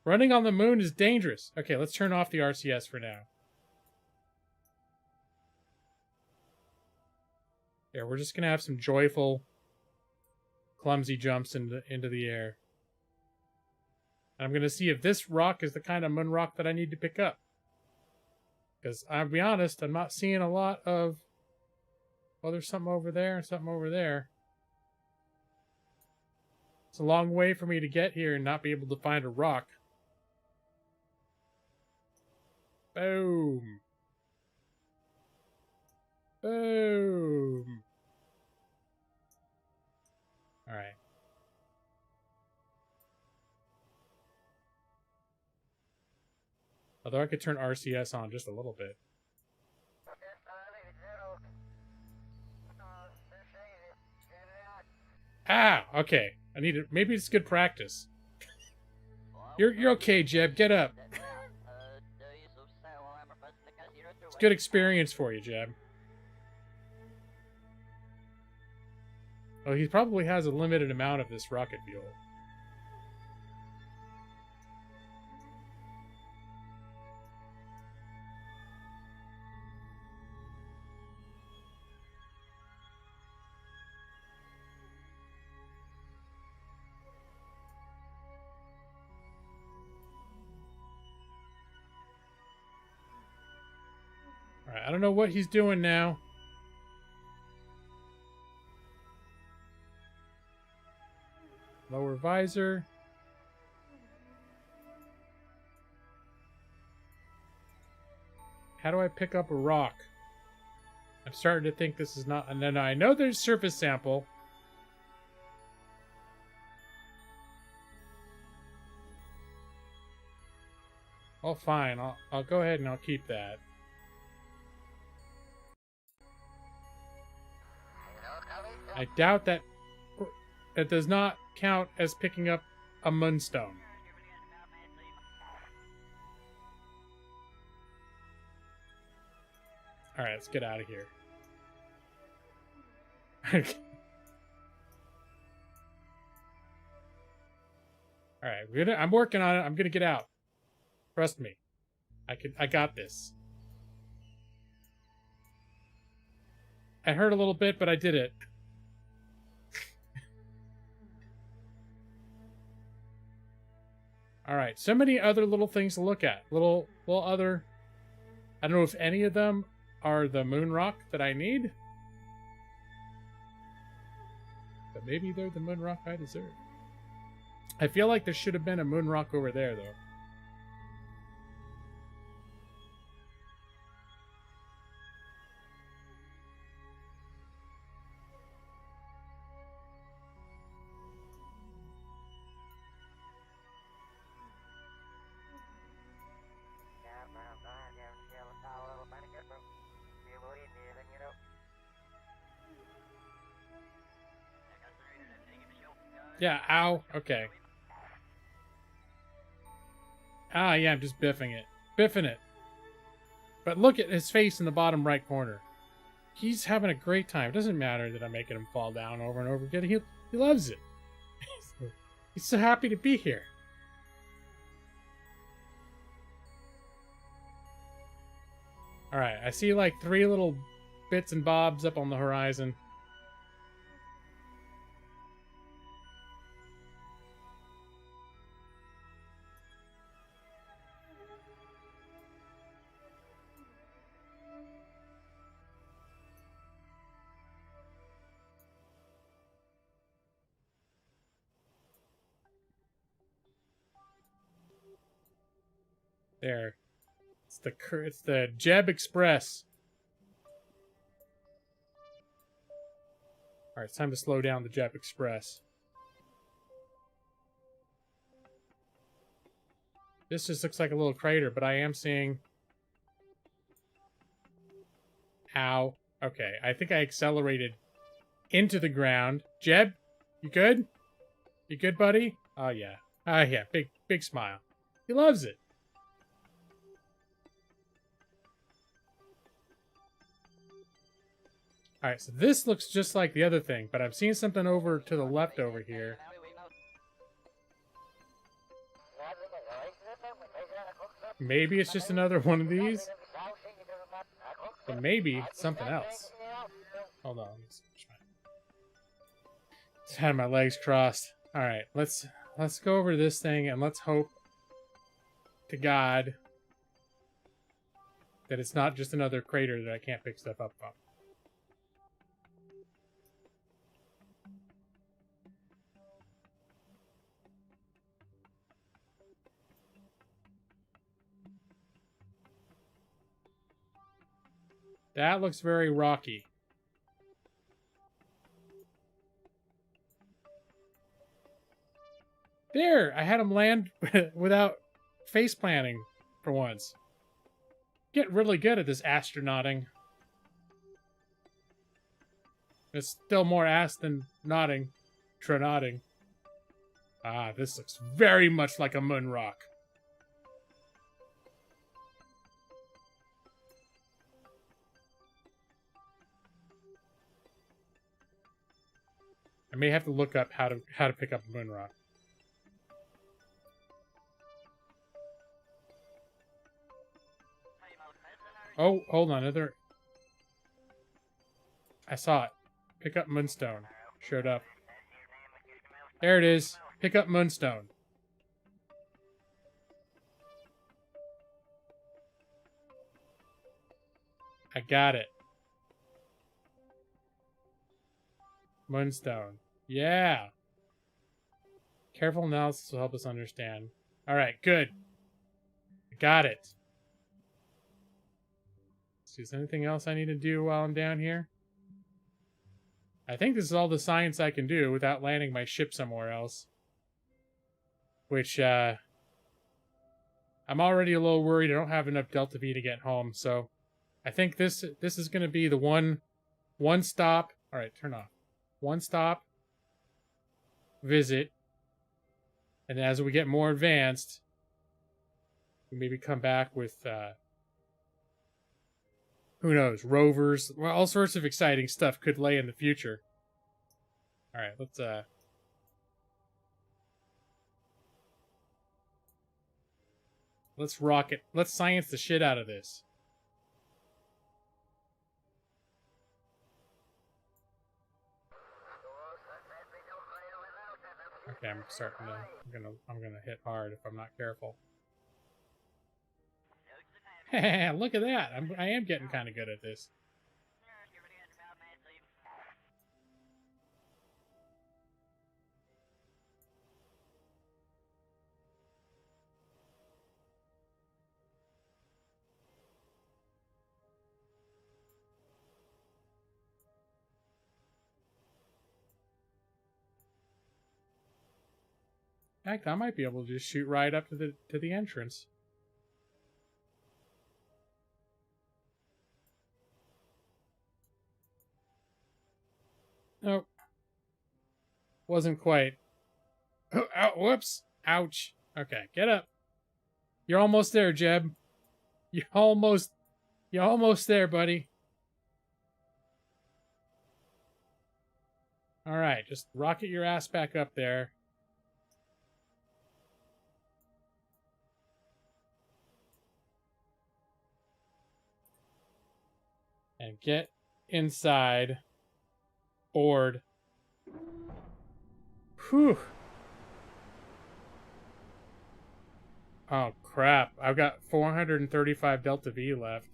Running on the moon is dangerous. Okay, let's turn off the RCS for now. Yeah, we're just going to have some joyful, clumsy jumps into the air. And I'm going to see if this rock is the kind of moon rock that I need to pick up. Because, I'll be honest, I'm not seeing a lot of... Well, there's something over there and something over there. It's a long way for me to get here and not be able to find a rock. Boom. Boom. Alright. Although I could turn RCS on just a little bit. Ah, okay. I need it. Maybe it's good practice. You're okay, Jeb. Get up. It's good experience for you, Jeb. Oh, he probably has a limited amount of this rocket fuel. Alright, I don't know what he's doing now. Lower visor. How do I pick up a rock? I'm starting to think this is not... And then I know there's surface sample. Oh, fine. I'll go ahead and I'll keep that. I doubt that does not count as picking up a moonstone. Alright, let's get out of here. Alright, I'm working on it. I'm gonna get out. Trust me. I got this. I hurt a little bit, but I did it. Alright, so many other little things to look at. Little other... I don't know if any of them are the moon rock that I need. But maybe they're the moon rock I deserve. I feel like there should have been a moon rock over there, though. Yeah, ow. Okay. Ah, yeah, I'm just biffing it. Biffing it. But look at his face in the bottom right corner. He's having a great time. It doesn't matter that I'm making him fall down over and over again. He loves it. He's so happy to be here. Alright, I see like 3 little bits and bobs up on the horizon. There. It's the Jeb Express. Alright, it's time to slow down the Jeb Express. This just looks like a little crater, but I am seeing... Ow. Okay, I think I accelerated into the ground. Jeb, you good? You good, buddy? Oh, yeah. Oh, yeah, big smile. He loves it. Alright, so this looks just like the other thing, but I'm seeing something over to the left over here. Maybe it's just another one of these. But maybe it's something else. Hold on. Just had my legs crossed. Alright, let's go over to this thing and let's hope to God that it's not just another crater that I can't pick stuff up from. That looks very rocky. There! I had him land without face planting for once. Get really good at this astronauting. It's still more ass than nodding. Tronodding. Ah, this looks very much like a moon rock. I may have to look up how to pick up a moon rock. Oh, hold on. I saw it. Pick up moonstone. Showed up. There it is. Pick up moonstone. I got it. Moonstone. Yeah. Careful analysis will help us understand. Alright, good. I got it. Is there anything else I need to do while I'm down here? I think this is all the science I can do without landing my ship somewhere else. Which, I I'm already a little worried I don't have enough Delta V to get home, so I think this is going to be the one stop. All right, turn off. One stop visit, and as we get more advanced, we maybe come back with who knows, rovers. Well, all sorts of exciting stuff could lay in the future. All right, let's rock it. Let's science the shit out of this. Okay, I'm starting to. I'm gonna hit hard if I'm not careful. Look at that! I am getting kind of good at this. In fact, I might be able to just shoot right up to the entrance. Nope. Wasn't quite. Oh, whoops. Ouch. Okay, get up. You're almost there, Jeb. You're almost there, buddy. Alright, just rocket your ass back up there. And get inside. Board. Whew. Oh, crap. I've got 435 Delta V left.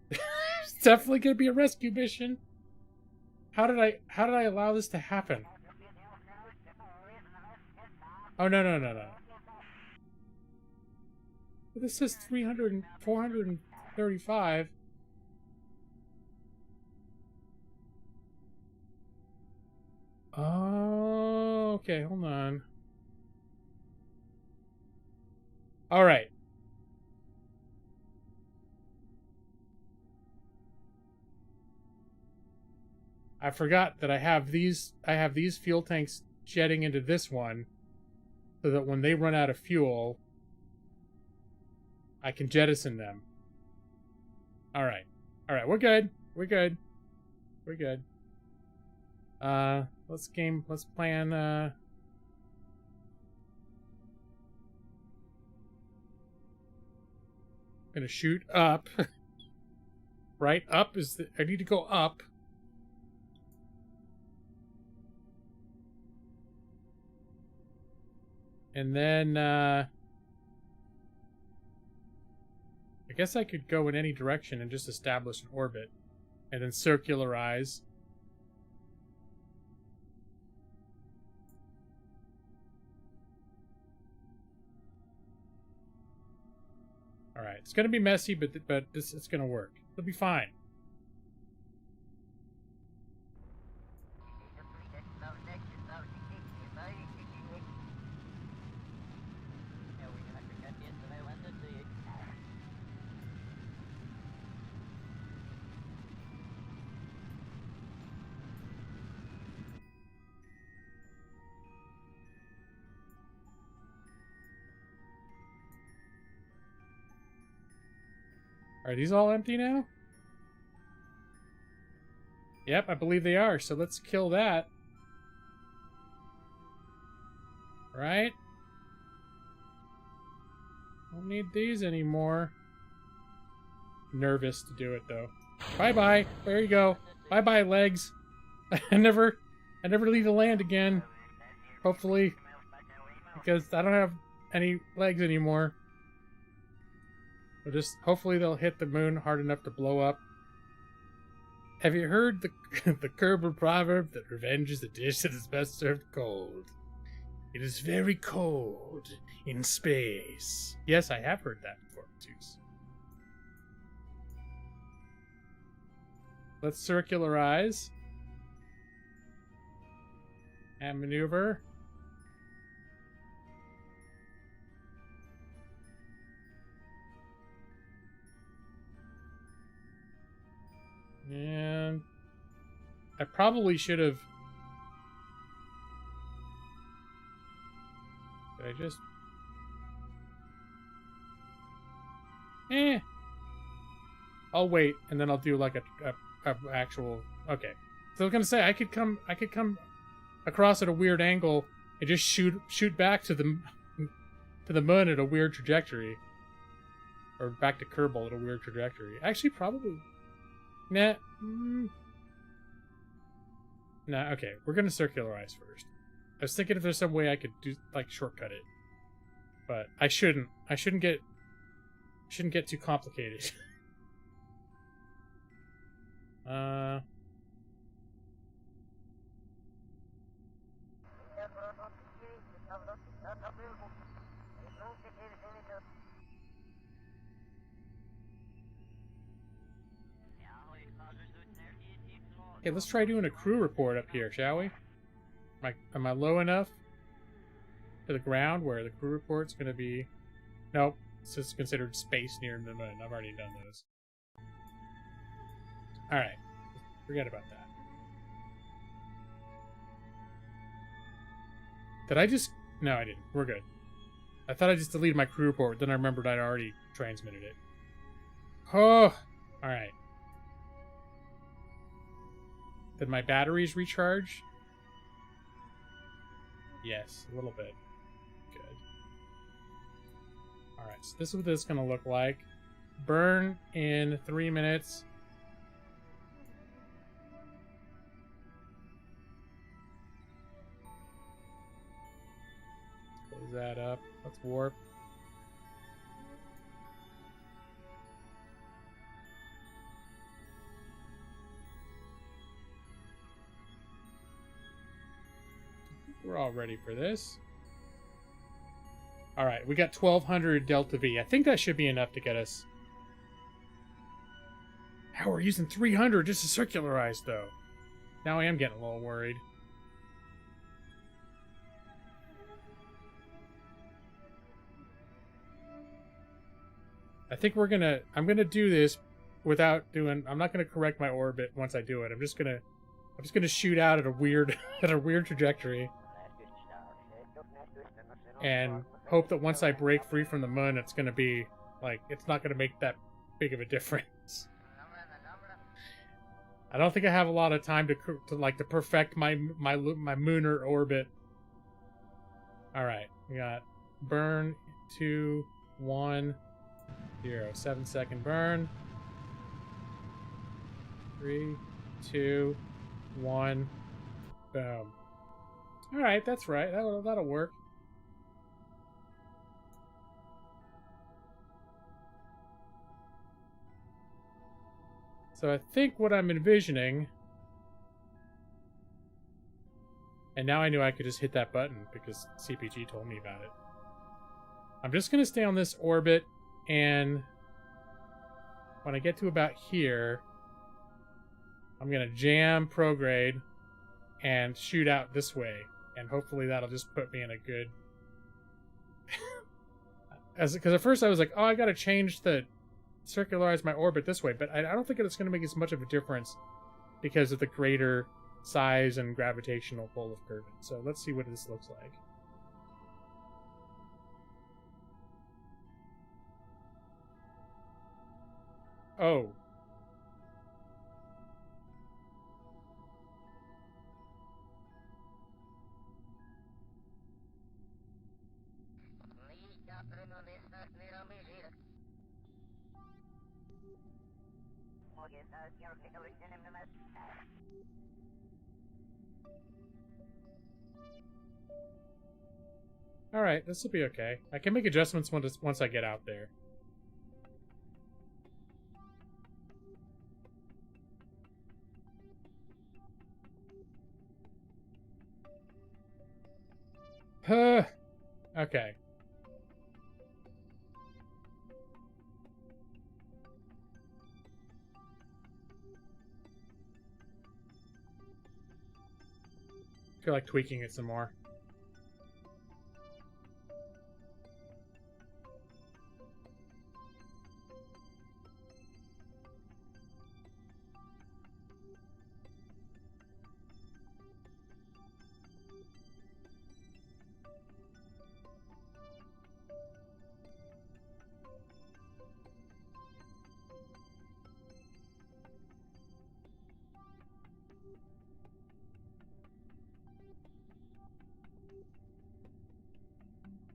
It's definitely going to be a rescue mission. How did I allow this to happen? Oh, no. This says 435. Oh, okay, hold on. All right. I forgot that I have these fuel tanks jetting into this one so that when they run out of fuel, I can jettison them. All right. All right, we're good. We're good. We're good. Let's plan gonna shoot up. Right? Up is I need to go up. And then I guess I could go in any direction and just establish an orbit and then circularize. All right, it's gonna be messy, but it's gonna work. It'll be fine. Are these all empty now? Yep, I believe they are, so let's kill that. Right? Don't need these anymore. Nervous to do it, though. Bye-bye. There you go. Bye-bye, legs. I never leave the land again. Hopefully. Because I don't have any legs anymore. Hopefully they'll hit the moon hard enough to blow up. Have you heard the the Kerbal proverb that revenge is a dish that is best served cold? It is very cold in space. Yes, I have heard that before, Zeus. Let's circularize. And maneuver. probably should have... Did I just... I'll wait, and then I'll do like a actual... Okay. So I was gonna say, I could come across at a weird angle and just shoot back to the moon at a weird trajectory. Or back to Kerbal at a weird trajectory. Actually, probably... Nah. Nah, okay. We're gonna circularize first. I was thinking if there's some way I could do, like, shortcut it. But I shouldn't. I shouldn't get too complicated. Okay, let's try doing a crew report up here, shall we? Am I low enough to the ground where the crew report's going to be... Nope, this is considered space near the moon. I've already done those. Alright, forget about that. Did I just... No, I didn't. We're good. I thought I just deleted my crew report, then I remembered I'd already transmitted it. Oh! Alright. Did my batteries recharge? Yes, a little bit. Good. Alright, so this is what this is going to look like. Burn in 3 minutes. Close that up. Let's warp. We're all ready for this. Alright, we got 1200 Delta V. I think that should be enough to get us. How we're using 300 just to circularize, though. Now I am getting a little worried. I think I'm gonna do this without doing... I'm not gonna correct my orbit once I do it. I'm just gonna shoot out at a weird at a weird trajectory. And hope that once I break free from the moon, it's going to be, like, it's not going to make that big of a difference. I don't think I have a lot of time to perfect my mooner orbit. Alright, we got burn, 2, 1, 0. 7-second burn. 3, 2, 1, boom. Alright, that's right. That'll work. So I think what I'm envisioning... And now I knew I could just hit that button because CPG told me about it. I'm just going to stay on this orbit, and when I get to about here, I'm going to jam prograde and shoot out this way. And hopefully that'll just put me in a good... Because at first I was like, oh, I got to change circularize my orbit this way, but I don't think it's going to make as much of a difference because of the greater size and gravitational pull of Kerbal. So let's see what this looks like. Oh. Alright, this will be okay. I can make adjustments once I get out there. Okay. I feel like tweaking it some more.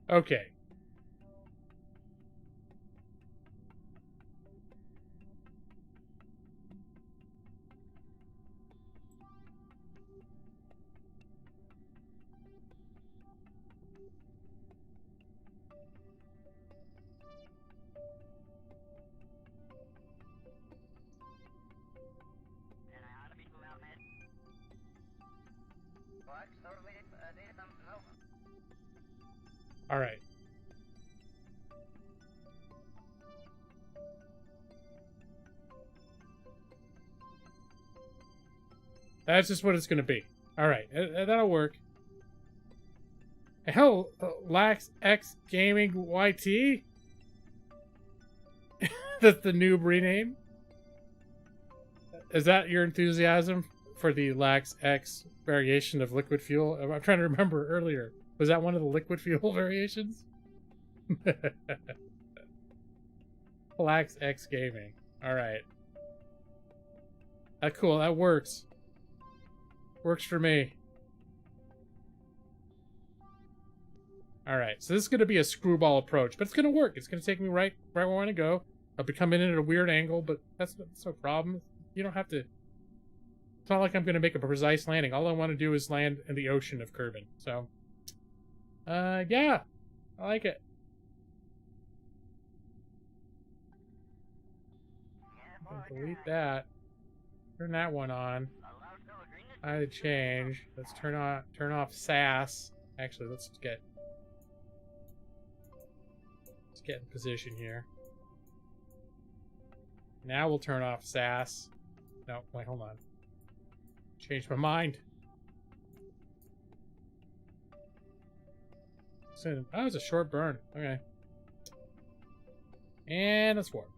Okay. All right. That's just what it's going to be. All right. That'll work. Hell, Lax X Gaming YT? That's the noob rename? Is that your enthusiasm for the Lax X variation of liquid fuel? I'm trying to remember earlier. Was that one of the liquid fuel variations? Lax X Gaming. Alright. Cool, that works. Works for me. Alright, so this is going to be a screwball approach, but it's going to work. It's going to take me right where I want to go. I'll be coming in at a weird angle, but that's no problem. You don't have to... It's not like I'm going to make a precise landing. All I want to do is land in the ocean of Kerbal. So, yeah. I like it. Delete that. Turn that one on. I change. Let's turn off SAS. Actually, let's get in position here. Now we'll turn off SAS. No, wait, hold on. Changed my mind. So, that was a short burn. Okay. And let's warp.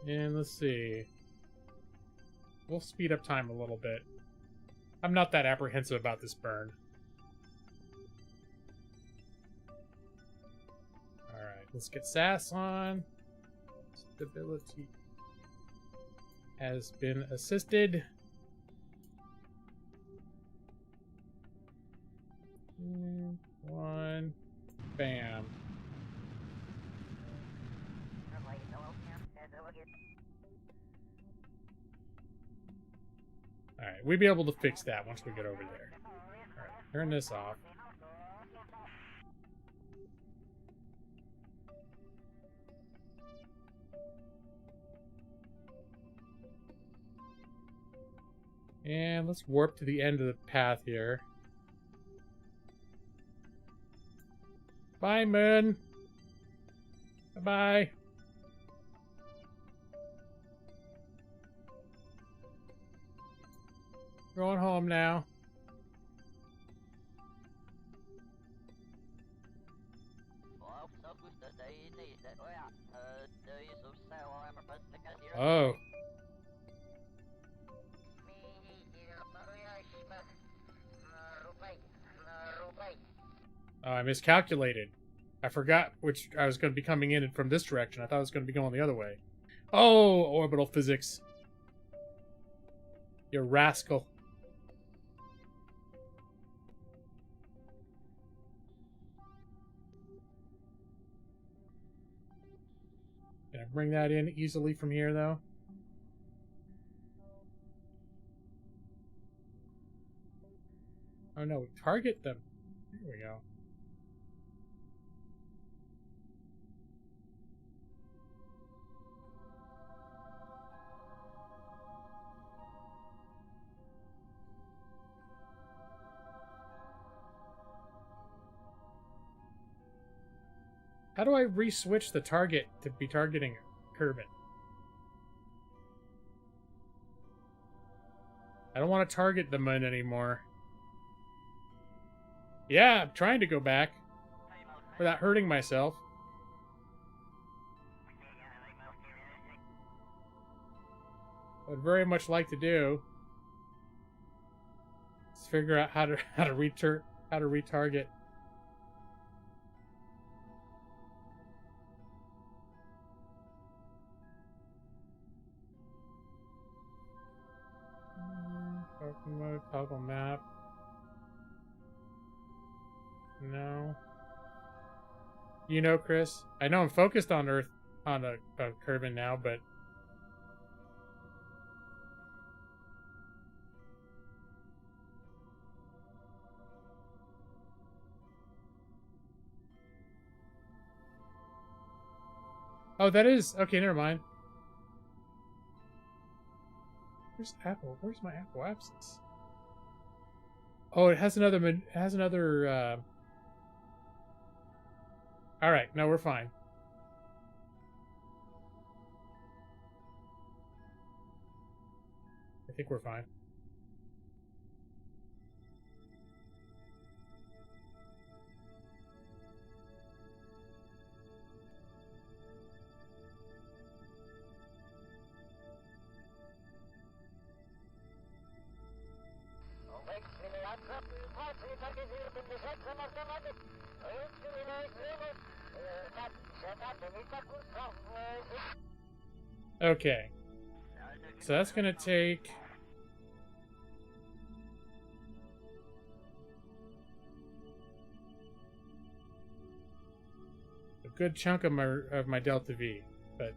And let's see. We'll speed up time a little bit. I'm not that apprehensive about this burn. Alright, let's get SAS on. Stability has been assisted. One. Bam. Alright, we'll be able to fix that once we get over there. Alright, turn this off. And let's warp to the end of the path here. Bye, moon. Bye-bye. Going home now. Oh. Oh, I miscalculated. I forgot which I was going to be coming in from this direction. I thought I was going to be going the other way. Oh, orbital physics. You rascal. Can I bring that in easily from here, though? Oh, no. Target them. There we go. How do I re-switch the target to be targeting Kerbal? I don't want to target the moon anymore. Yeah, I'm trying to go back without hurting myself. I would very much like to do. figure out how to retarget. Focus mode, toggle map. No. You know, Chris, I know I'm focused on Earth on a Kerbin now, but oh, that is okay. Never mind. Where's Apple? Where's my Apple absence? Oh, it has another. It has another. All right, no, we're fine. I think we're fine. Okay. So that's going to take... a good chunk of my Delta V, but...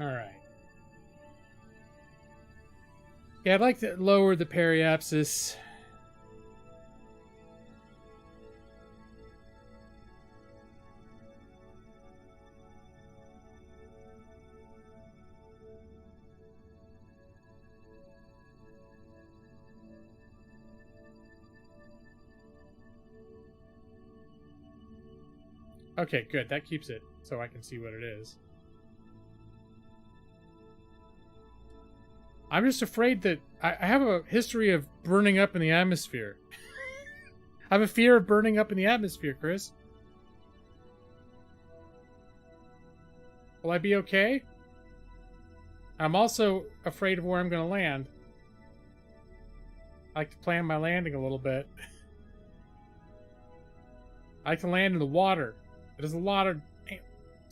Alright. Yeah, I'd like to lower the periapsis. Okay, good. That keeps it so I can see what it is. I'm just afraid that I have a history of burning up in the atmosphere. I have a fear of burning up in the atmosphere, Chris. Will I be okay? I'm also afraid of where I'm going to land. I like to plan my landing a little bit. I like to land in the water. There's a lot of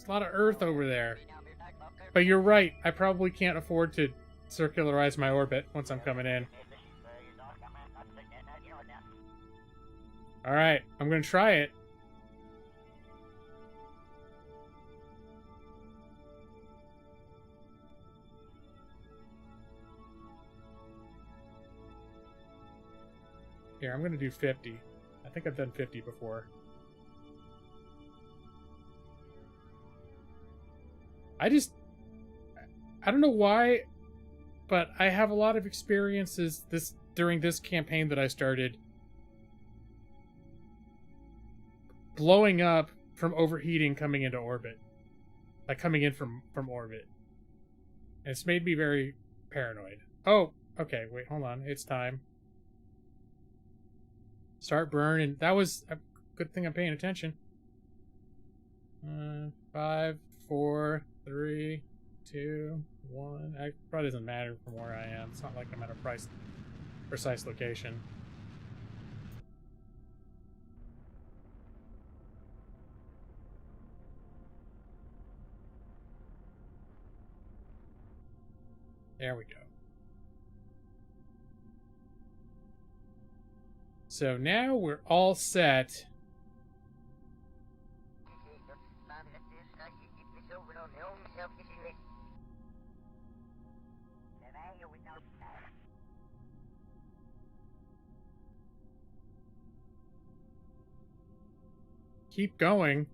earth over there. But you're right. I probably can't afford to circularize my orbit once I'm coming in. Alright, I'm going to try it. Here, I'm going to do 50. I think I've done 50 before. I don't know why, but I have a lot of experiences during this campaign that I started blowing up from overheating coming into orbit. Like coming in from orbit. And it's made me very paranoid. Oh, okay, wait, hold on. It's time. Start burning. That was a good thing I'm paying attention. 5, 4, 3, 2, 1. It probably doesn't matter from where I am. It's not like I'm at a precise location. There we go. So now we're all set. Keep going.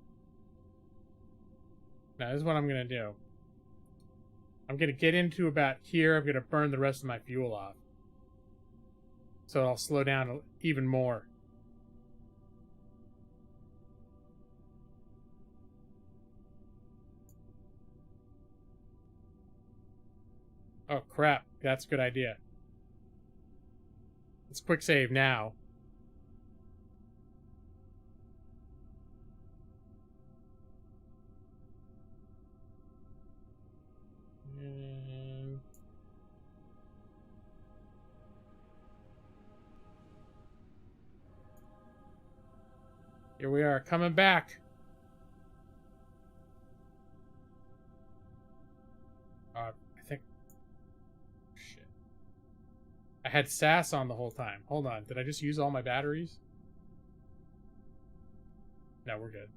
Now, this is what I'm going to do. I'm going to get into about here. I'm going to burn the rest of my fuel off. So I'll slow down even more. Oh, crap. That's a good idea. Let's quick save now. And here we are, coming back. I think... Shit. I had SAS on the whole time. Hold on, did I just use all my batteries? No, we're good.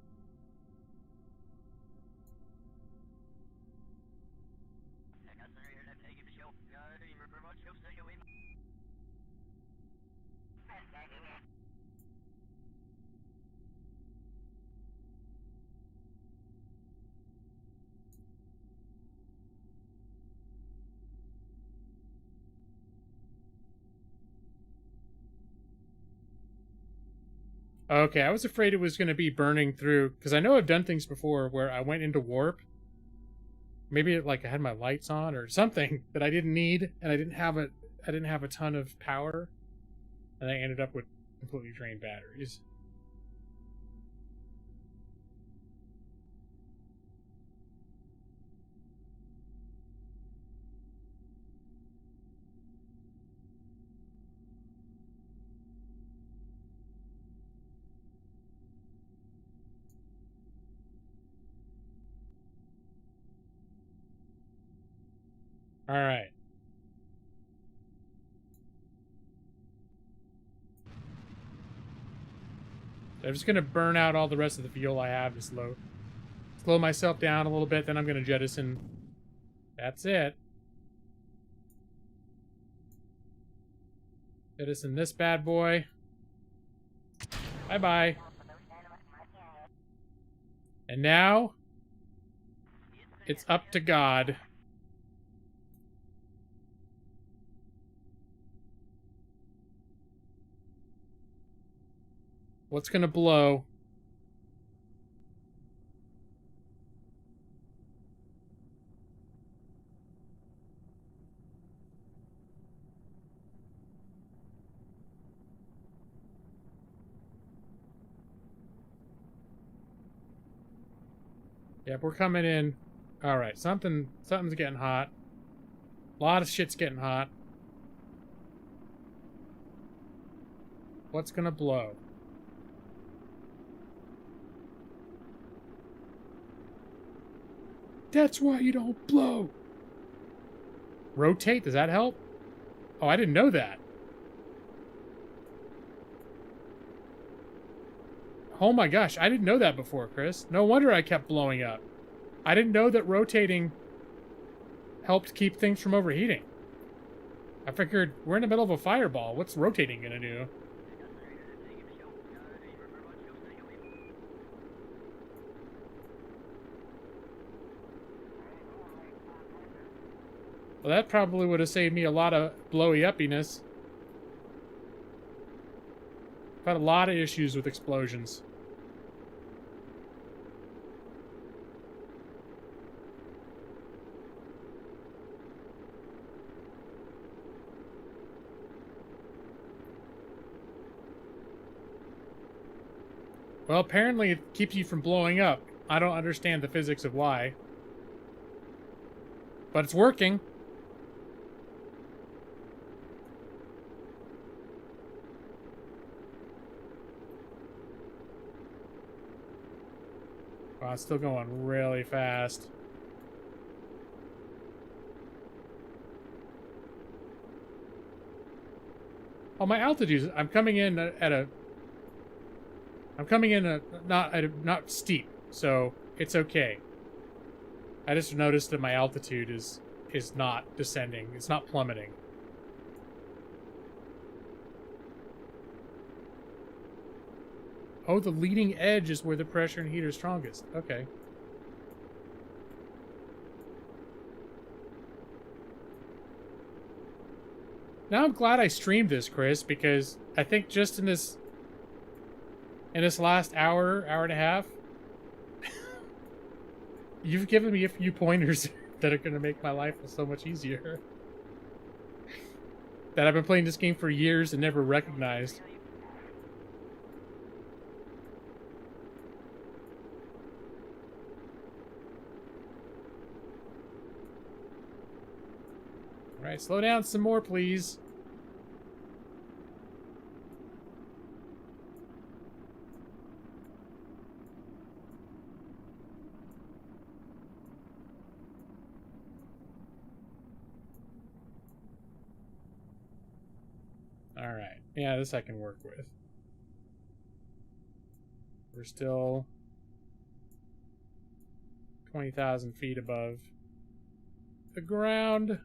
Okay, I was afraid it was going to be burning through, because I know I've done things before where I went into warp. Maybe like I had my lights on or something that I didn't need, and I didn't have a ton of power, and I ended up with completely drained batteries. All right. I'm just going to burn out all the rest of the fuel I have to slow myself down a little bit, then I'm going to jettison. That's it. Jettison this bad boy. Bye-bye. And now, it's up to God. What's gonna blow? Yep, we're coming in. Alright, something's getting hot. A lot of shit's getting hot. What's gonna blow? That's why you don't blow. Rotate, does that help? Oh, I didn't know that. Oh my gosh, I didn't know that before, Chris. No wonder I kept blowing up. I didn't know that rotating helped keep things from overheating. I figured we're in the middle of a fireball. What's rotating gonna do? Well, that probably would have saved me a lot of blowy uppiness. I've had a lot of issues with explosions. Well, apparently it keeps you from blowing up. I don't understand the physics of why. But it's working. Wow, it's still going really fast. Oh, my altitude. I'm coming in not steep, so it's okay. I just noticed that my altitude is not descending. It's not plummeting. Oh, the leading edge is where the pressure and heat are strongest. Okay. Now I'm glad I streamed this, Chris, because I think just in this last hour and a half, you've given me a few pointers that are going to make my life so much easier. that I've been playing this game for years and never recognized. All right, slow down some more, please. All right. Yeah, this I can work with. We're still 20,000 feet above the ground.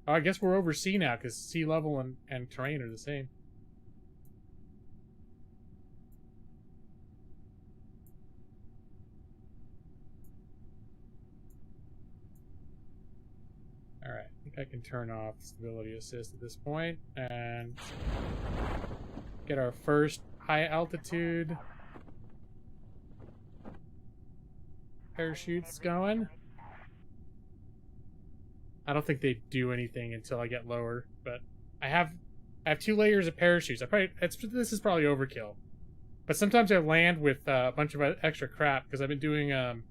Oh, I guess we're over sea now because sea level and terrain are the same. All right, I think I can turn off stability assist at this point and get our first high altitude parachutes going. I don't think they do anything until I get lower, but I have 2 layers of parachutes. This is probably overkill, but sometimes I land with a bunch of extra crap because I've been doing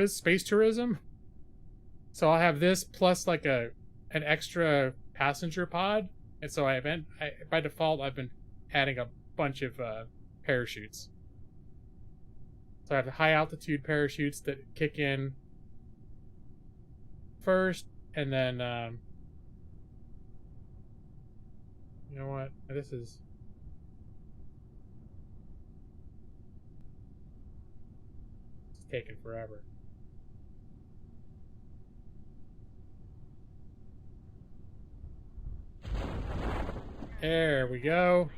space tourism. So I'll have this plus like an extra passenger pod, and so by default I've been adding a bunch of parachutes. So I have the high altitude parachutes that kick in first, and then you know what? This is taking forever. There we go.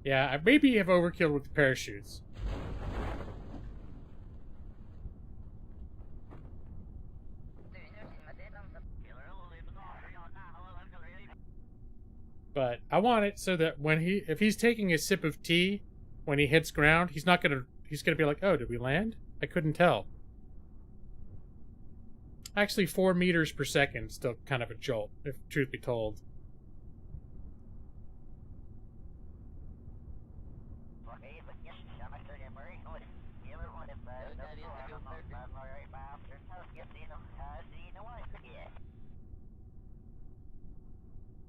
Yeah, I maybe have overkill with the parachutes. But I want it so that if he's taking a sip of tea when he hits ground, he's gonna be like, oh, did we land? I couldn't tell. Actually, 4 meters per second, still kind of a jolt, if truth be told.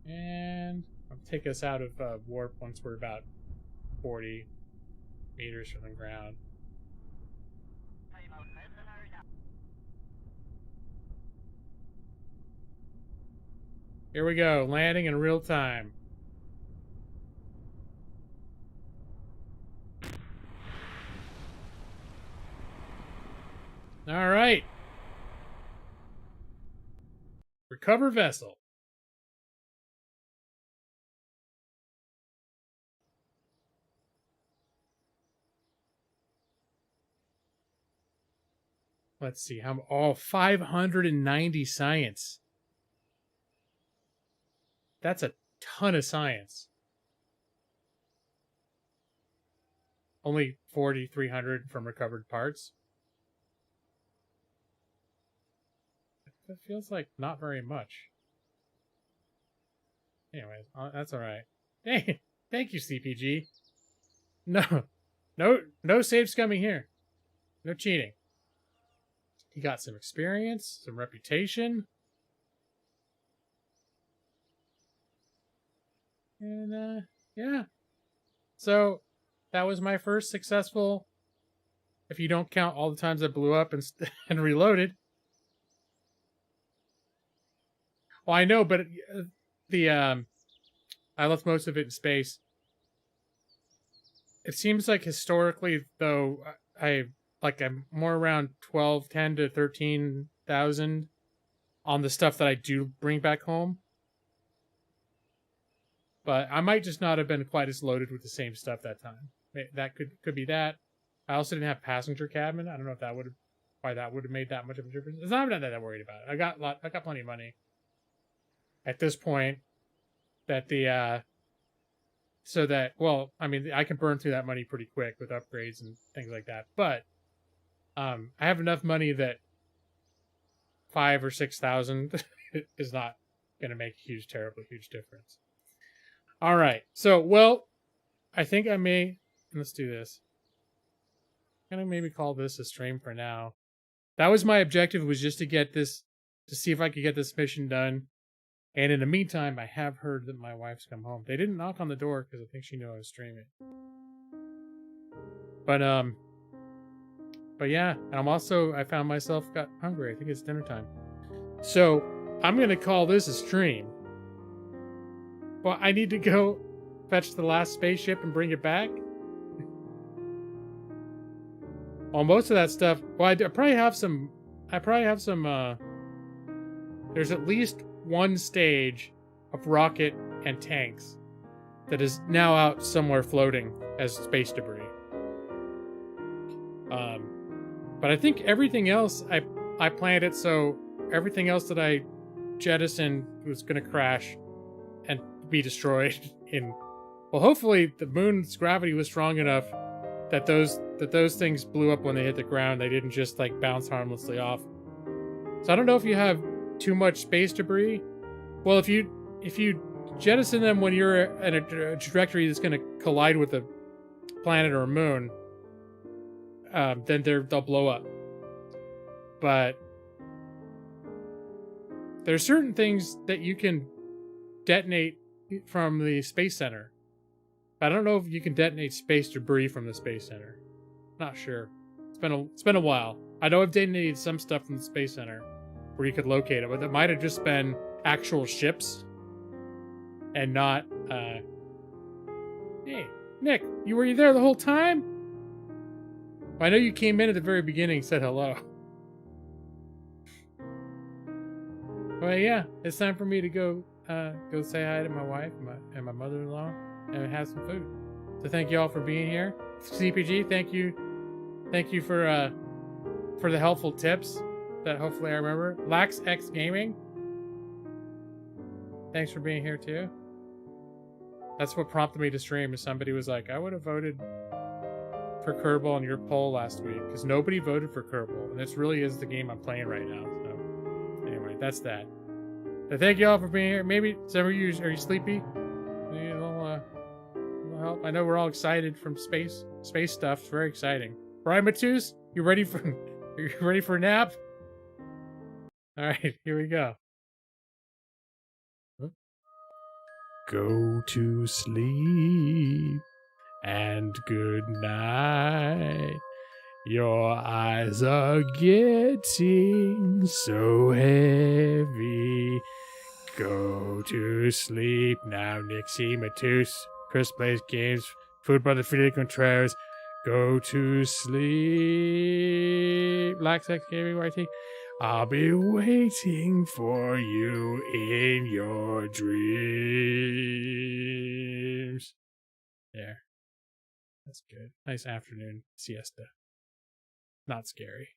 And I'll take us out of warp once we're about 40 meters from the ground. Here we go, landing in real time. All right. Recover vessel. Let's see, 590 science. That's a ton of science. Only 4,300 from recovered parts. That feels like not very much. Anyways, that's all right. Hey, thank you, CPG. No save scumming here. No cheating. He got some experience, some reputation. And, yeah. So, that was my first successful, if you don't count all the times I blew up and reloaded. Well, I know, but I left most of it in space. It seems like historically, though, I'm more around 10 to 13,000 on the stuff that I do bring back home. But I might just not have been quite as loaded with the same stuff that time. That could be that. I also didn't have passenger cabin. I don't know if why that would have made that much of a difference. I'm not that worried about it. I got plenty of money at this point. That the so that, well, I mean, I can burn through that money pretty quick with upgrades and things like that. But I have enough money that 5 or 6 thousand is not going to make a huge, terribly huge difference. All right. So, well, I think I may. Let's do this. I'm gonna maybe call this a stream for now. That was my objective, was just to get this, to see if I could get this mission done. And in the meantime, I have heard that my wife's come home. They didn't knock on the door because I think she knew I was streaming. But yeah, and I found myself got hungry. I think it's dinner time. So I'm gonna call this a stream. Well, I need to go fetch the last spaceship and bring it back. Well, most of that stuff. Well, I probably have some. There's at least one stage of rocket and tanks that is now out somewhere floating as space debris. But I think everything else I planned it so everything else that I jettisoned was going to crash and be destroyed in. Well, hopefully the moon's gravity was strong enough that those things blew up when they hit the ground. They didn't just like bounce harmlessly off. So I don't know if you have too much space debris. Well, if you jettison them when you're in a trajectory that's going to collide with a planet or a moon, then they'll blow up. But there's certain things that you can detonate from the space center. I don't know if you can detonate space debris from the space center. Not sure. It's been a while. I know I've detonated some stuff from the space center where you could locate it, but it might have just been actual ships and not. Hey, Nick, were you there the whole time? I know you came in at the very beginning and said hello. Well, yeah, it's time for me to go say hi to my wife and my mother-in-law and have some food. So thank you all for being here. CPG, thank you for the helpful tips that hopefully I remember. LaxX Gaming, thanks for being here too. That's what prompted me to stream. Is somebody was like, I would have voted for Kerbal on your poll last week because nobody voted for Kerbal, and this really is the game I'm playing right now. So anyway, that's that. So thank you all for being here. Maybe some of you are you sleepy? Need a little help. I know we're all excited from space stuff. It's very exciting. Brian Matus, you ready for a nap? All right, here we go. Go to sleep and good night. Your eyes are getting so heavy. Go to sleep now, Nixie Matus. Chris plays games. Food Brother Fidel Contreras. Go to sleep. Black Sex Gaming YT. I'll be waiting for you in your dreams. There. That's good. Nice afternoon siesta. Not scary.